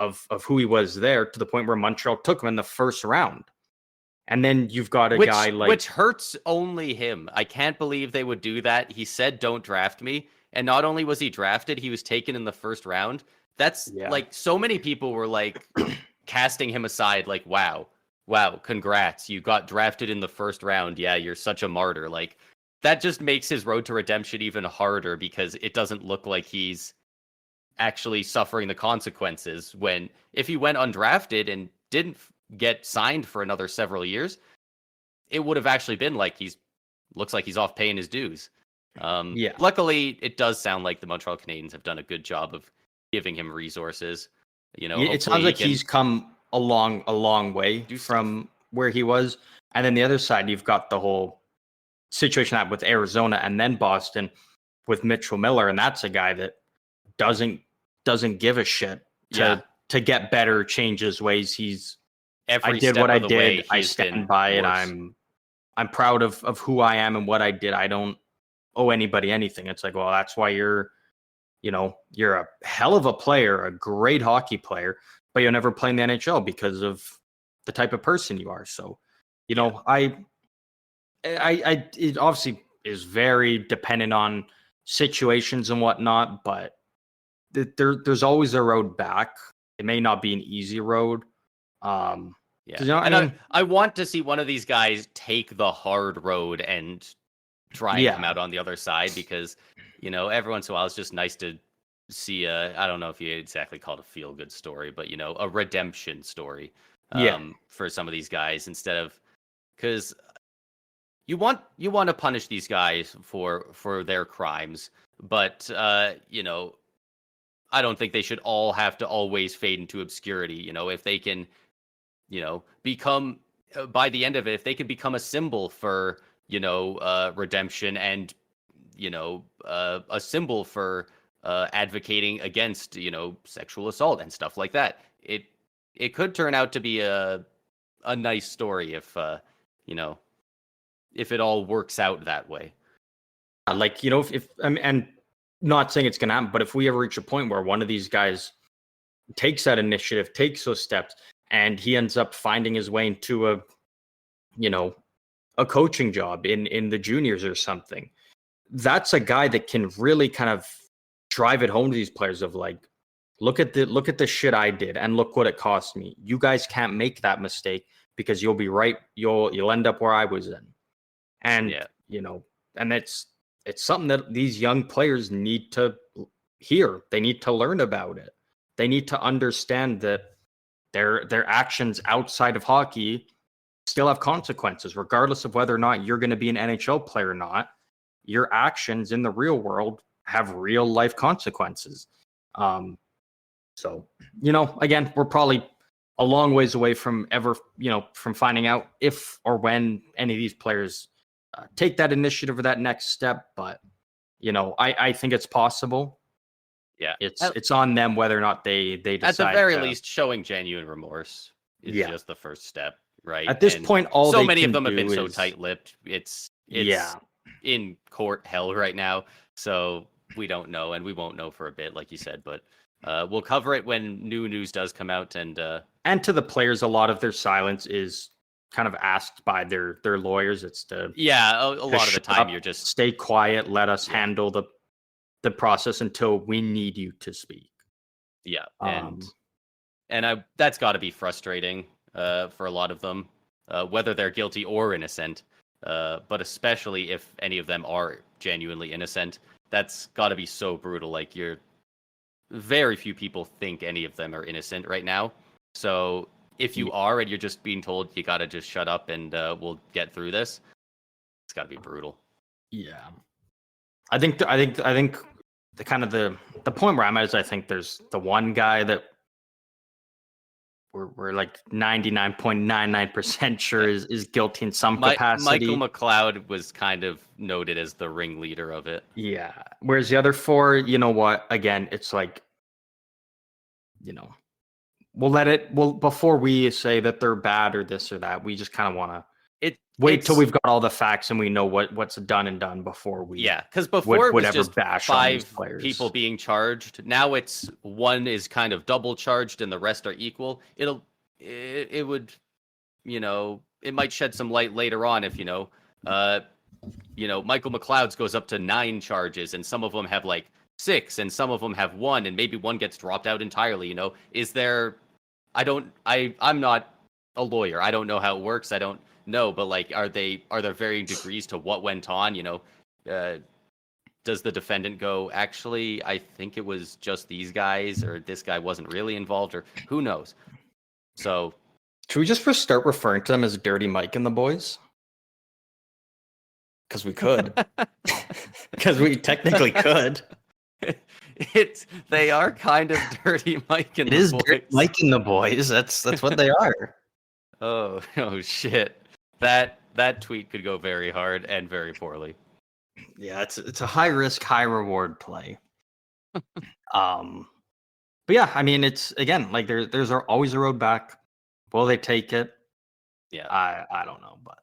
of who he was there, to the point where Montreal took him in the first round. And then you've got a guy like... Which hurts only him. I can't believe they would do that. He said, don't draft me. And not only was he drafted, he was taken in the first round. That's like, so many people were like casting him aside, like, wow, congrats. You got drafted in the first round. Yeah, you're such a martyr. Like, that just makes his road to redemption even harder because it doesn't look like he's actually suffering the consequences when if he went undrafted and didn't get signed for another several years, it would have actually been like looks like he's off paying his dues. Luckily, it does sound like the Montreal Canadiens have done a good job of giving him resources. It sounds like he's come a long way from where he was. And then the other side, you've got the whole situation with Arizona and then Boston with Mitchell Miller, and that's a guy that doesn't give a shit to get better, change his ways. He's every I did step what I of the way, did. I he's been stand by it. worse. I'm proud of who I am and what I did. I don't owe anybody anything. It's like, well, that's why you're a hell of a player, a great hockey player, but you'll never play in the NHL because of the type of person you are. So, it obviously is very dependent on situations and whatnot, but there's always a road back. It may not be an easy road. Yeah. And I want to see one of these guys take the hard road and try and come out on the other side, because, every once in a while it's just nice to see I don't know if you exactly call it a feel good story, but a redemption story for some of these guys, instead of, because you want to punish these guys for their crimes, but I don't think they should all have to always fade into obscurity. If they can become, by the end of it, if they can become a symbol for redemption, and a symbol for advocating against sexual assault and stuff like that, it could turn out to be a nice story if if it all works out that way. Like, if I mean, and not saying it's gonna happen, but if we ever reach a point where one of these guys takes that initiative, takes those steps, and he ends up finding his way into a coaching job in the juniors or something, that's a guy that can really kind of drive it home to these players of like, look at the shit I did and look what it cost me. You guys can't make that mistake, because you'll be right. You'll end up where I was in. And and it's something that these young players need to hear. They need to learn about it. They need to understand that their actions outside of hockey still have consequences, regardless of whether or not you're going to be an NHL player or not. Your actions in the real world have real life consequences. So, again, we're probably a long ways away from from finding out if or when any of these players take that initiative or that next step. But, I think it's possible. Yeah. It's on them whether or not they decide. At the very least, showing genuine remorse is just the first step, right? At this point, so many of them have been so tight-lipped. It's in court hell right now, so we don't know, and we won't know for a bit, like you said. But we'll cover it when new news does come out. And to the players, a lot of their silence is kind of asked by their lawyers. It's a lot of the time you're just stay quiet, let us handle the process until we need you to speak. Yeah. And that's got to be frustrating for a lot of them, whether they're guilty or innocent, but especially if any of them are genuinely innocent. That's got to be so brutal. Like, very few people think any of them are innocent right now. So if you are, and you're just being told you got to just shut up and we'll get through this, it's got to be brutal. Yeah. I think the kind of the point where I'm at is, I think there's the one guy that we're like 99.99% sure is guilty in some capacity. Michael McLeod was kind of noted as the ringleader of it. Yeah. Whereas the other four, again, it's like, we'll before we say that they're bad or this or that, we just kind of want to wait till we've got all the facts and we know what's done and done before we. Yeah, because before it was just bash 5 people being charged. Now it's one is kind of double charged and the rest are equal. It would, it might shed some light later on if Michael McLeod's goes up to 9 charges, and some of them have like 6, and some of them have 1, and maybe one gets dropped out entirely. Is there? I'm not a lawyer. I don't know how it works. I don't know, but like, are there varying degrees to what went on? Does the defendant go, actually, I think it was just these guys, or this guy wasn't really involved, or who knows? So, should we just start referring to them as Dirty Mike and the boys? Because we could. Because we technically could. They are kind of Dirty Mike and the boys. It is Dirty Mike and the boys. That's what they are. Oh shit. That tweet could go very hard and very poorly. Yeah, it's a high risk, high reward play. But yeah, I mean, it's again like there's always a road back. Will they take it? Yeah. I don't know, but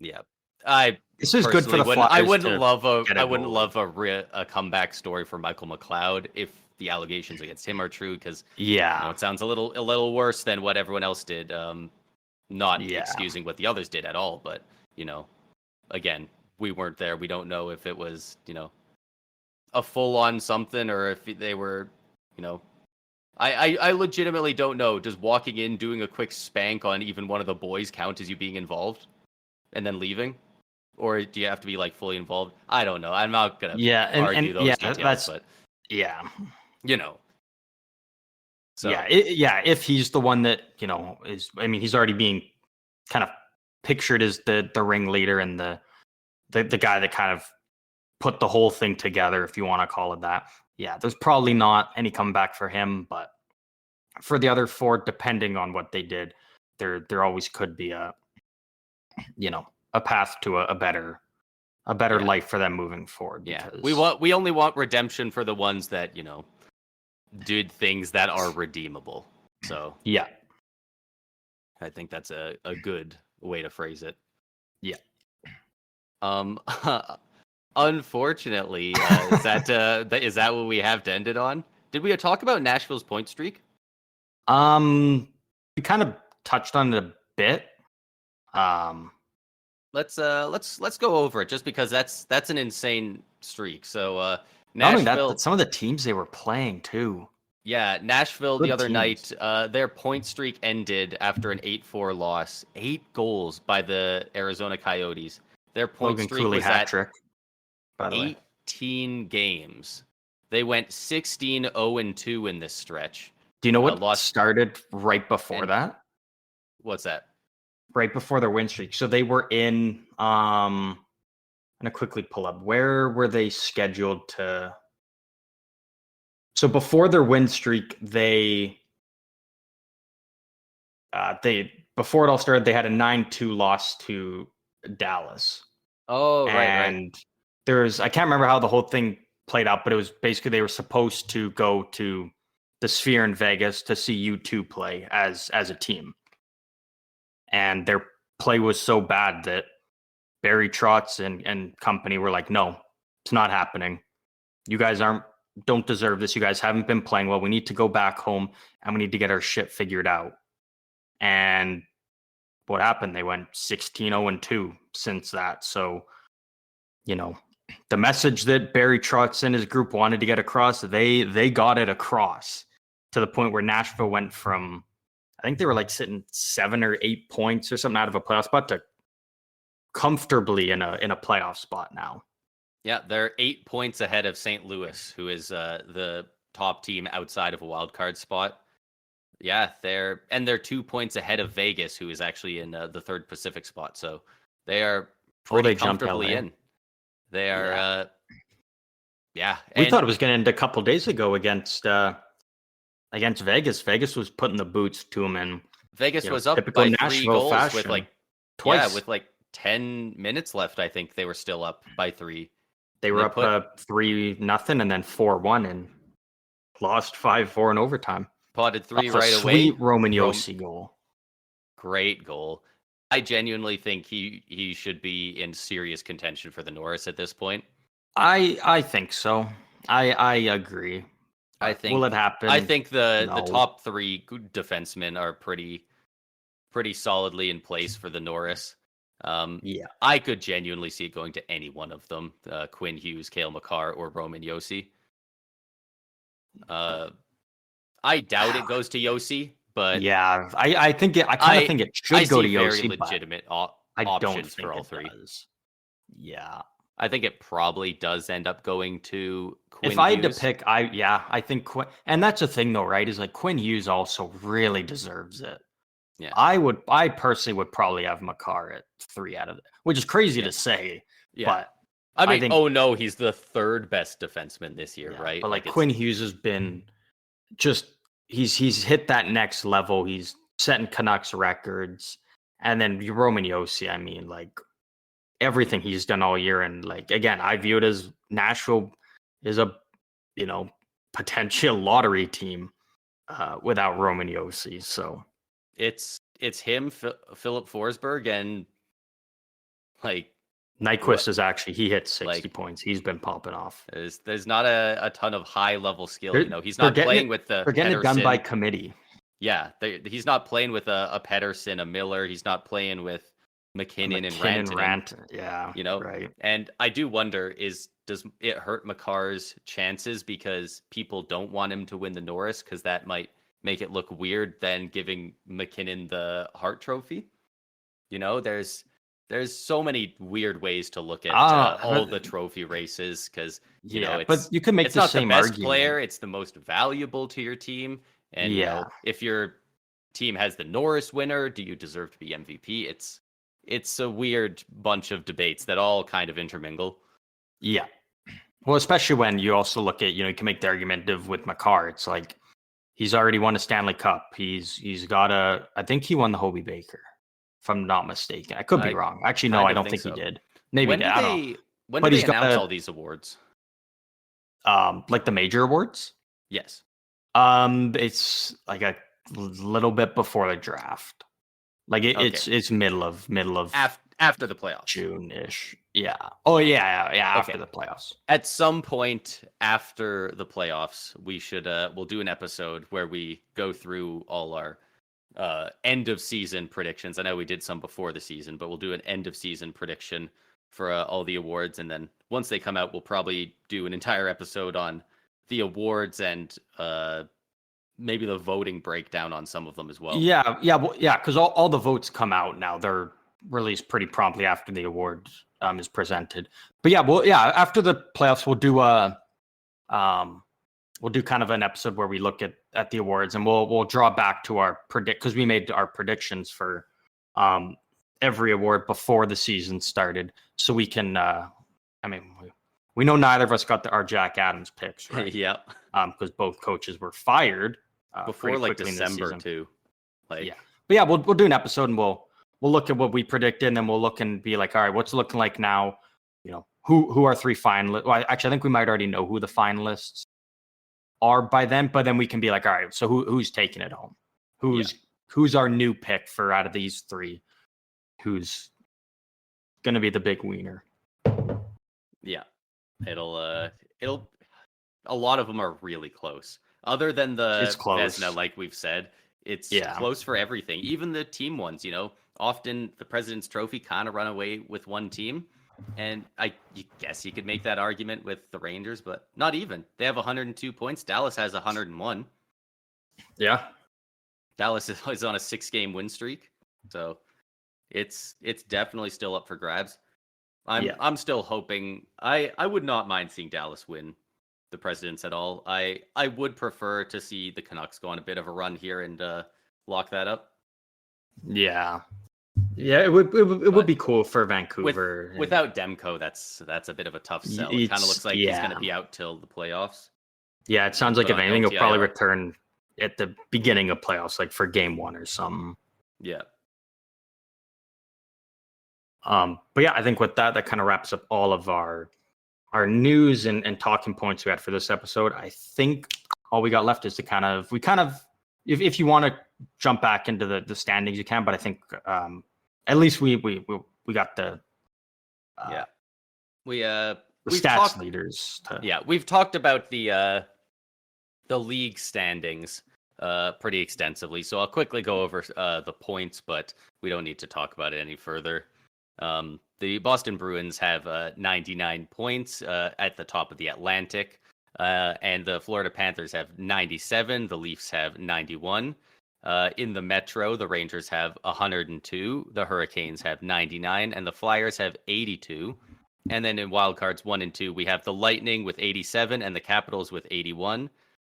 Yeah. I this is good for personally the wouldn't. I Flyers wouldn't to love a. get a I wouldn't goalie. love a comeback story for Michael McLeod if the allegations against him are true, because Yeah, it sounds a little worse than what everyone else did. Not yeah, excusing what the others did at all, but again, we weren't there. We don't know if it was a full on something, or if they were, you know. I legitimately don't know. Does walking in, doing a quick spank on even one of the boys count as you being involved, and then leaving? Or do you have to be like fully involved? I don't know. I'm not gonna yeah, argue and those yeah, details, but yeah, you know. So yeah. If he's the one that is, I mean, he's already being kind of pictured as the ringleader and the guy that kind of put the whole thing together, if you want to call it that. Yeah, there's probably not any comeback for him, but for the other four, depending on what they did, there always could be a path to a better yeah. life for them moving forward. Yeah, Because we only want redemption for the ones that did things that are redeemable. So yeah, I think that's a good way to phrase it. yeah. Unfortunately, is that what we have to end it on? Did we talk about Nashville's point streak? We kind of touched on it a bit. Let's go over it, just because that's an insane streak. So not only Nashville, that, some of the teams they were playing too. yeah, Nashville Good the other teams. night, their point streak ended after an 8-4 loss. 8 goals by the Arizona Coyotes. Their point Logan streak Cooley was hat at trick, by the way. 18 games. They went 16-0-2 in this stretch. Do you know what lost started right before that? What's that? Right before their win streak. So they were in. I'm gonna quickly pull up. Where were they scheduled to? So before their win streak, they before it all started, they had a 9-2 loss to Dallas. Oh, right. And I can't remember how the whole thing played out, but it was basically they were supposed to go to the Sphere in Vegas to see U2 play as a team. And their play was so bad that Barry Trotz and company were like, no, it's not happening. You guys don't deserve this. You guys haven't been playing well. We need to go back home and we need to get our shit figured out. And what happened? They went 16-0-2 since that. So, the message that Barry Trotz and his group wanted to get across, they got it across, to the point where Nashville went from, I think they were like sitting 7 or 8 points or something out of a playoff spot to comfortably in a playoff spot now. Yeah, they're 8 points ahead of St. Louis, who is the top team outside of a wild card spot. Yeah, they're 2 points ahead of Vegas, who is actually in the third Pacific spot. So they are pretty comfortably in. They are, yeah. We thought it was going to end a couple days ago against Vegas. Vegas was putting the boots to them, and Vegas was up by Nashville 3 goals fashion. with Twice. Yeah, with 10 minutes left. I think they were still up by 3. They were up 3-0 and then 4-1 and lost 5-4 in overtime. Potted 3 right away. Sweet Roman Josi goal. Great goal. I genuinely think he should be in serious contention for the Norris at this point. I think so. I agree. I think will it happen? I think the top 3 defensemen are pretty solidly in place for the Norris. Yeah, I could genuinely see it going to any one of them: Quinn Hughes, Cale Makar, or Roman Josi. I doubt it goes to Josi, but yeah, I think I kind of think it should go to Josi. Very legitimate options for all 3. Does. Yeah, I think it probably does end up going to Quinn If I Hughes. had to pick, I think Quinn, and that's the thing though, right? Is like Quinn Hughes also really deserves it. Yeah, I personally would probably have Makar at 3 out of it, which is crazy to say. Yeah. But I mean, oh no, he's the 3rd best defenseman this year, right? But Quinn Hughes has been just he's hit that next level. He's setting Canucks records, and then Roman Josi. I mean, everything he's done all year, and again, I view it as Nashville is a potential lottery team without Roman Josi. So it's it's him, Philip Forsberg, and like Nyquist is actually he hit 60 like, points. He's been popping off. there's not a ton of high level skill. They're, You know, he's they're not getting playing it, with the they're getting it done Pettersson. by committee. Yeah, he's not playing with a Pettersson, a Miller. He's not playing with McKinnon and Rantanen. Yeah, You know, right. and I do wonder, does it hurt Makar's chances because people don't want him to win the Norris, because that might make it look weird then giving McKinnon the Hart Trophy? You know, there's so many weird ways to look at all the trophy races, because you know, but you can make it's the not same the best argument. player, it's the most valuable to your team. And you know, if your team has the Norris winner, do you deserve to be MVP? It's a weird bunch of debates that all kind of intermingle. Yeah. Well, especially when you also look at, you know, you can make the argument of with Makar. It's like he's already won a Stanley Cup. He's got I think he won the Hobie Baker, if I'm not mistaken. I could be wrong. Actually, no, I don't think he did. Maybe he did. I don't know. When do they announce all these awards? Like the major awards? Yes. It's like a little bit before the draft. Like it's middle of after the playoffs, June-ish. Yeah. Oh yeah. After the playoffs. At some point after the playoffs, we'll do an episode where we go through all our end of season predictions. I know we did some before the season, but we'll do an end of season prediction for all the awards, and then once they come out, we'll probably do an entire episode on the awards and maybe the voting breakdown on some of them as well. Yeah, because all the votes come out now. They're released pretty promptly after the award is presented. But after the playoffs, we'll do kind of an episode where we look at the awards, and we'll draw back to our because we made our predictions for every award before the season started, so we can. We know neither of us got our Jack Adams picks, right? Yeah. Because both coaches were fired before like December too. But we'll do an episode, and we'll look at what we predicted, and then we'll look and be like, all right, what's it looking like now? You know, who are three finalists? Well, actually, I think we might already know who the finalists are by then, but then we can be like, all right, so who's taking it home? Who's our new pick for out of these three? Who's going to be the big wiener? Yeah. It'll a lot of them are really close. Other than the Vezina, like we've said, it's close for everything. Even the team ones, you know, often the President's Trophy kind of run away with one team. And you guess you could make that argument with the Rangers, but not even. They have 102 points. Dallas has 101. Yeah. Dallas is on a 6-game win streak. So it's definitely still up for grabs. I'm still hoping. I would not mind seeing Dallas win the Presidents at all. I would prefer to see the Canucks go on a bit of a run here and lock that up. Yeah. Yeah, it would be cool for Vancouver. Without Demko, that's a bit of a tough sell. It kind of looks like he's going to be out till the playoffs. Yeah, it sounds like if anything, he'll probably return at the beginning of playoffs, like for game 1 or something. Yeah. But yeah, I think with that kind of wraps up all of our news and talking points we had for this episode. I think all we got left is to if you want to jump back into the standings, you can. But I think at least we got the stats leaders. We've talked about the league standings pretty extensively, so I'll quickly go over the points, but we don't need to talk about it any further. The Boston Bruins have 99 points at the top of the Atlantic, and the Florida Panthers have 97. The Leafs have 91. In the Metro, the Rangers have 102. The Hurricanes have 99, and the Flyers have 82. And then in wildcards 1 and 2, we have the Lightning with 87 and the Capitals with 81.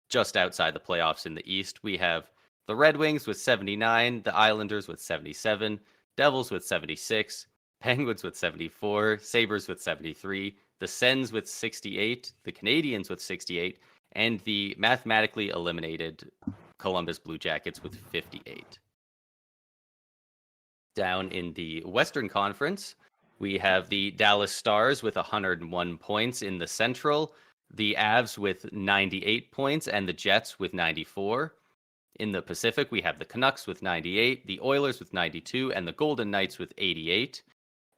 Just outside the playoffs in the East, we have the Red Wings with 79, the Islanders with 77, Devils with 76, Penguins with 74, Sabres with 73, the Sens with 68, the Canadiens with 68, and the mathematically eliminated Columbus Blue Jackets with 58. Down in the Western Conference, we have the Dallas Stars with 101 points in the Central, the Avs with 98 points, and the Jets with 94. In the Pacific, we have the Canucks with 98, the Oilers with 92, and the Golden Knights with 88.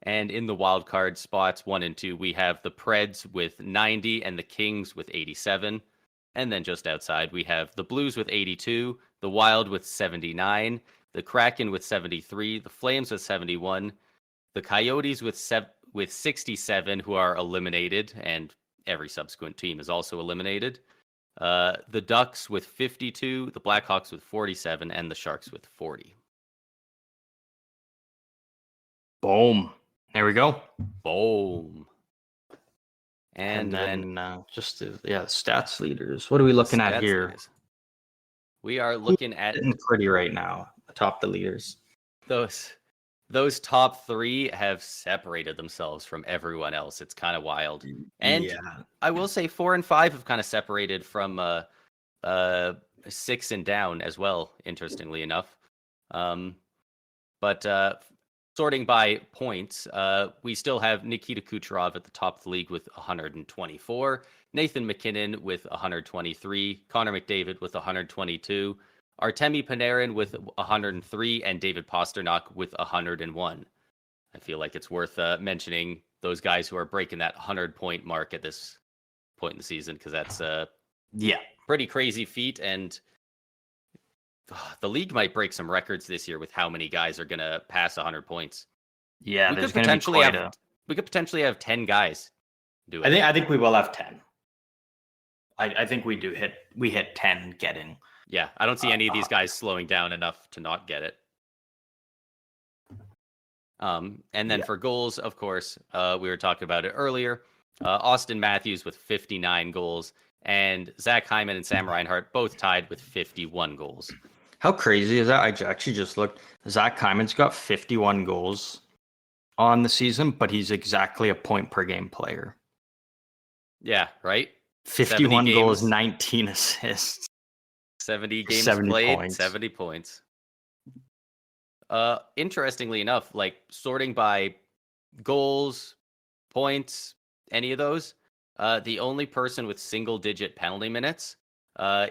And in the wild card spots 1 and 2, we have the Preds with 90 and the Kings with 87. And then just outside, we have the Blues with 82, the Wild with 79, the Kraken with 73, the Flames with 71, the Coyotes with 67, who are eliminated, and every subsequent team is also eliminated. The Ducks with 52, the Blackhawks with 47, and the Sharks with 40. Boom. There we go. Boom. And then stats leaders. What are we looking at here? Leaders. We are looking at pretty right now. Atop the leaders. Those top 3 have separated themselves from everyone else. It's kind of wild. And I will say 4 and 5 have kind of separated from 6 and down as well, interestingly enough. But sorting by points, we still have Nikita Kucherov at the top of the league with 124, Nathan McKinnon with 123, Connor McDavid with 122, Artemi Panarin with 103, and David Pastrnak with 101. I feel like it's worth mentioning those guys who are breaking that 100-point mark at this point in the season, because that's pretty crazy feat, and the league might break some records this year with how many guys are going to pass 100 points. Yeah, we could potentially have 10 guys do it. I think we will have 10. I think we hit 10 getting. Yeah, I don't see any of these guys slowing down enough to not get it. And then for goals, of course, we were talking about it earlier. Austin Matthews with 59 goals, and Zach Hyman and Sam Reinhart both tied with 51 goals. How crazy is that? I actually just looked. Zach Hyman's got 51 goals on the season, but he's exactly a point per game player. Yeah, right? 51 goals, 19 assists. 70 games 70 played, points. 70 points. Interestingly enough, like sorting by goals, points, any of those, the only person with single-digit penalty minutes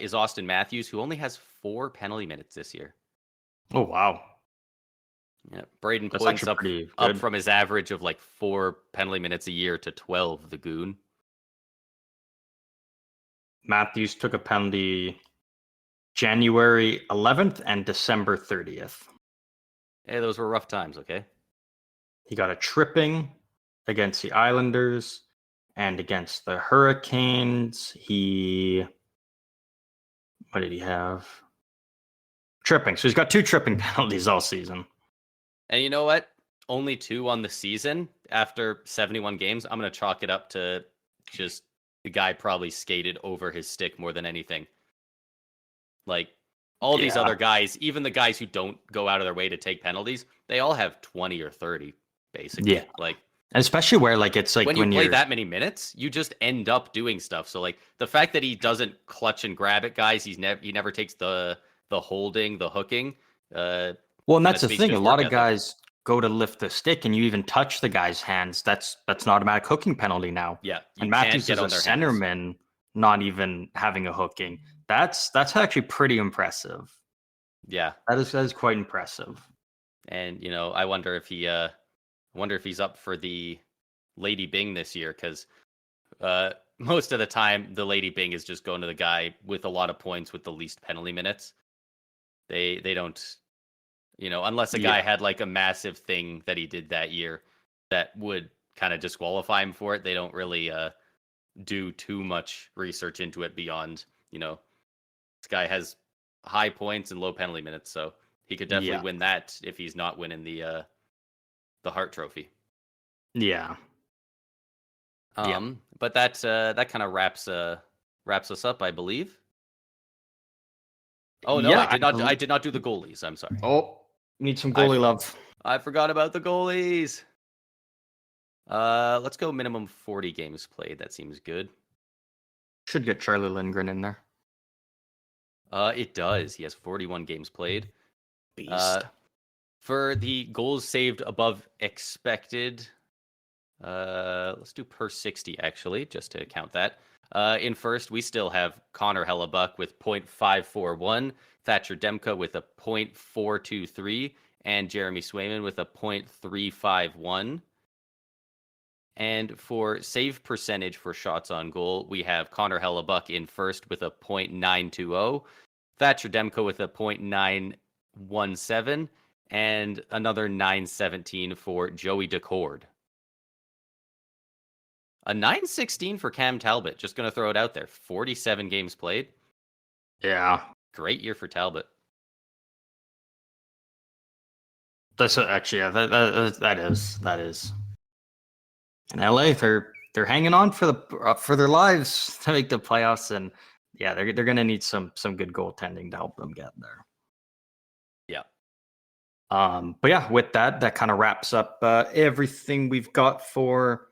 is Austin Matthews, who only has 4 penalty minutes this year. Oh, wow. Yeah, Braden That's points actually up from his average of like 4 penalty minutes a year to 12, the goon. Matthews took a penalty January 11th and December 30th. Hey, those were rough times, okay? He got a tripping against the Islanders and against the Hurricanes. What did he have? Tripping. So he's got 2 tripping penalties all season. And you know what? Only 2 on the season after 71 games. I'm going to chalk it up to just the guy probably skated over his stick more than anything. Like, all these other guys, even the guys who don't go out of their way to take penalties, they all have 20 or 30, basically. Yeah. Like, and especially where, like, it's like when you play that many minutes, you just end up doing stuff. So, like, the fact that he doesn't clutch and grab it, guys, he never takes the holding, the hooking. Well, and that's the thing. A lot of guys go to lift the stick, and you even touch the guy's hands. That's an automatic hooking penalty now. Yeah, and Matthews is a centerman, not even having a hooking. That's actually pretty impressive. Yeah, that is quite impressive. And I wonder if he's up for the Lady Bing this year, because most of the time the Lady Bing is just going to the guy with a lot of points with the least penalty minutes. They don't, unless a guy had like a massive thing that he did that year that would kind of disqualify him for it. They don't really do too much research into it beyond, this guy has high points and low penalty minutes, so he could definitely win that if he's not winning the Hart Trophy. Yeah. But that kind of wraps us up, I believe. Oh no, I did not do the goalies. I'm sorry. Oh, need some goalie love. I forgot about the goalies. Let's go minimum 40 games played. That seems good. Should get Charlie Lindgren in there. It does. He has 41 games played. Beast. For the goals saved above expected, let's do per 60 actually, just to count that. In first, we still have Connor Hellebuck with .541. Thatcher Demko with a .423, and Jeremy Swayman with a .351. And for save percentage for shots on goal, we have Connor Hellebuck in first with a .920, Thatcher Demko with a .917, and another 917 for Joey Decord. A 916 for Cam Talbot. Just going to throw it out there. 47 games played. Yeah. Great year for Talbot. That's actually, yeah, that is. In LA, they're hanging on for their lives to make the playoffs, and yeah, they're gonna need some good goaltending to help them get there. Yeah. But yeah, with that kind of wraps up everything we've got for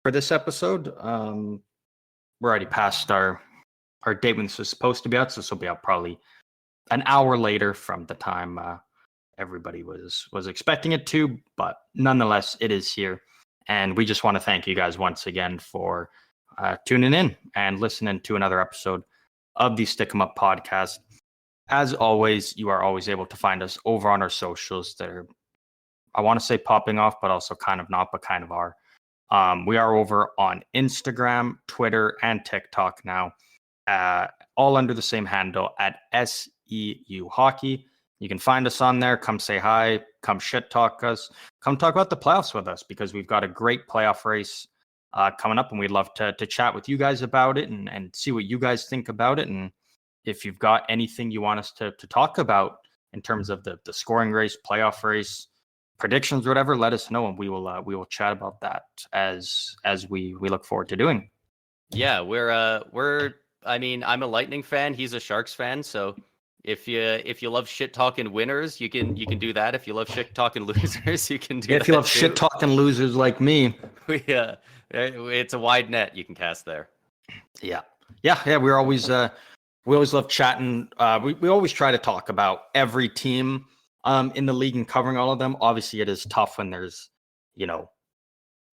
this episode. We're already past our date when this was supposed to be out, so this will be out probably an hour later from the time everybody was expecting it to, but nonetheless, it is here. And we just want to thank you guys once again for tuning in and listening to another episode of the Stick 'em Up podcast. As always, you are always able to find us over on our socials that are, I want to say popping off, but also kind of not, but kind of are. We are over on Instagram, Twitter, and TikTok now, all under the same handle at SEU Hockey. You can find us on there. Come say hi. Come shit talk us. Come talk about the playoffs with us, because we've got a great playoff race coming up, and we'd love to chat with you guys about it and see what you guys think about it. And if you've got anything you want us to talk about in terms of the scoring race, playoff race, predictions, whatever, let us know, and we will chat about that as we look forward to doing. Yeah, we're. I mean, I'm a Lightning fan. He's a Sharks fan, so. If you love shit talking winners, you can do that. If you love shit talking losers, you can do that. If you love shit talking losers like me, it's a wide net you can cast there. Yeah. We always love chatting. We always try to talk about every team in the league and covering all of them. Obviously, it is tough when there's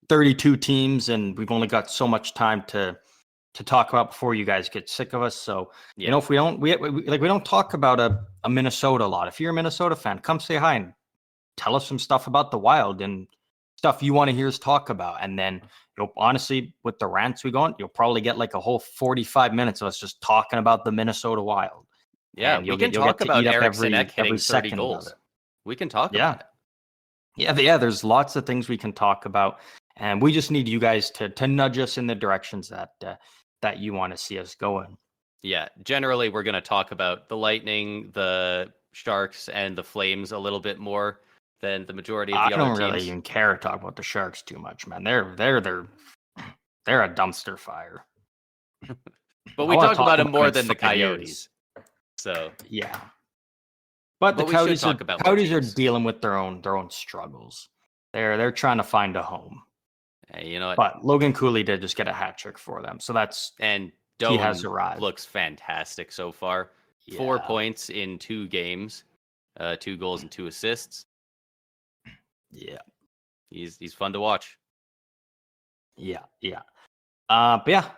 32 teams and we've only got so much time to talk about before you guys get sick of us. So, if we don't talk about a Minnesota a lot. If you're a Minnesota fan, come say hi and tell us some stuff about the Wild and stuff you want to hear us talk about. And then honestly, with the rants we go on, you'll probably get like a whole 45 minutes of us just talking about the Minnesota Wild. Yeah, we can talk about Eriksson Ek hitting 30 goals. We can talk about it. Yeah, there's lots of things we can talk about. And we just need you guys to nudge us in the directions that you want to see us going. Yeah, generally we're going to talk about the Lightning, the Sharks, and the Flames a little bit more than the majority of the other teams. I don't really even care to talk about the Sharks too much, man. They're a dumpster fire. But we talk about them more than the Coyotes. So yeah, but the Coyotes are dealing with their own struggles. They're trying to find a home. You know what? But Logan Cooley did just get a hat trick for them. So he has arrived. Looks fantastic so far. Yeah. 4 points in 2 games, 2 goals and 2 assists. Yeah. He's fun to watch. Yeah. But yeah,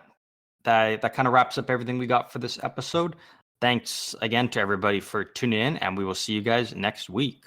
that kind of wraps up everything we got for this episode. Thanks again to everybody for tuning in, and we will see you guys next week.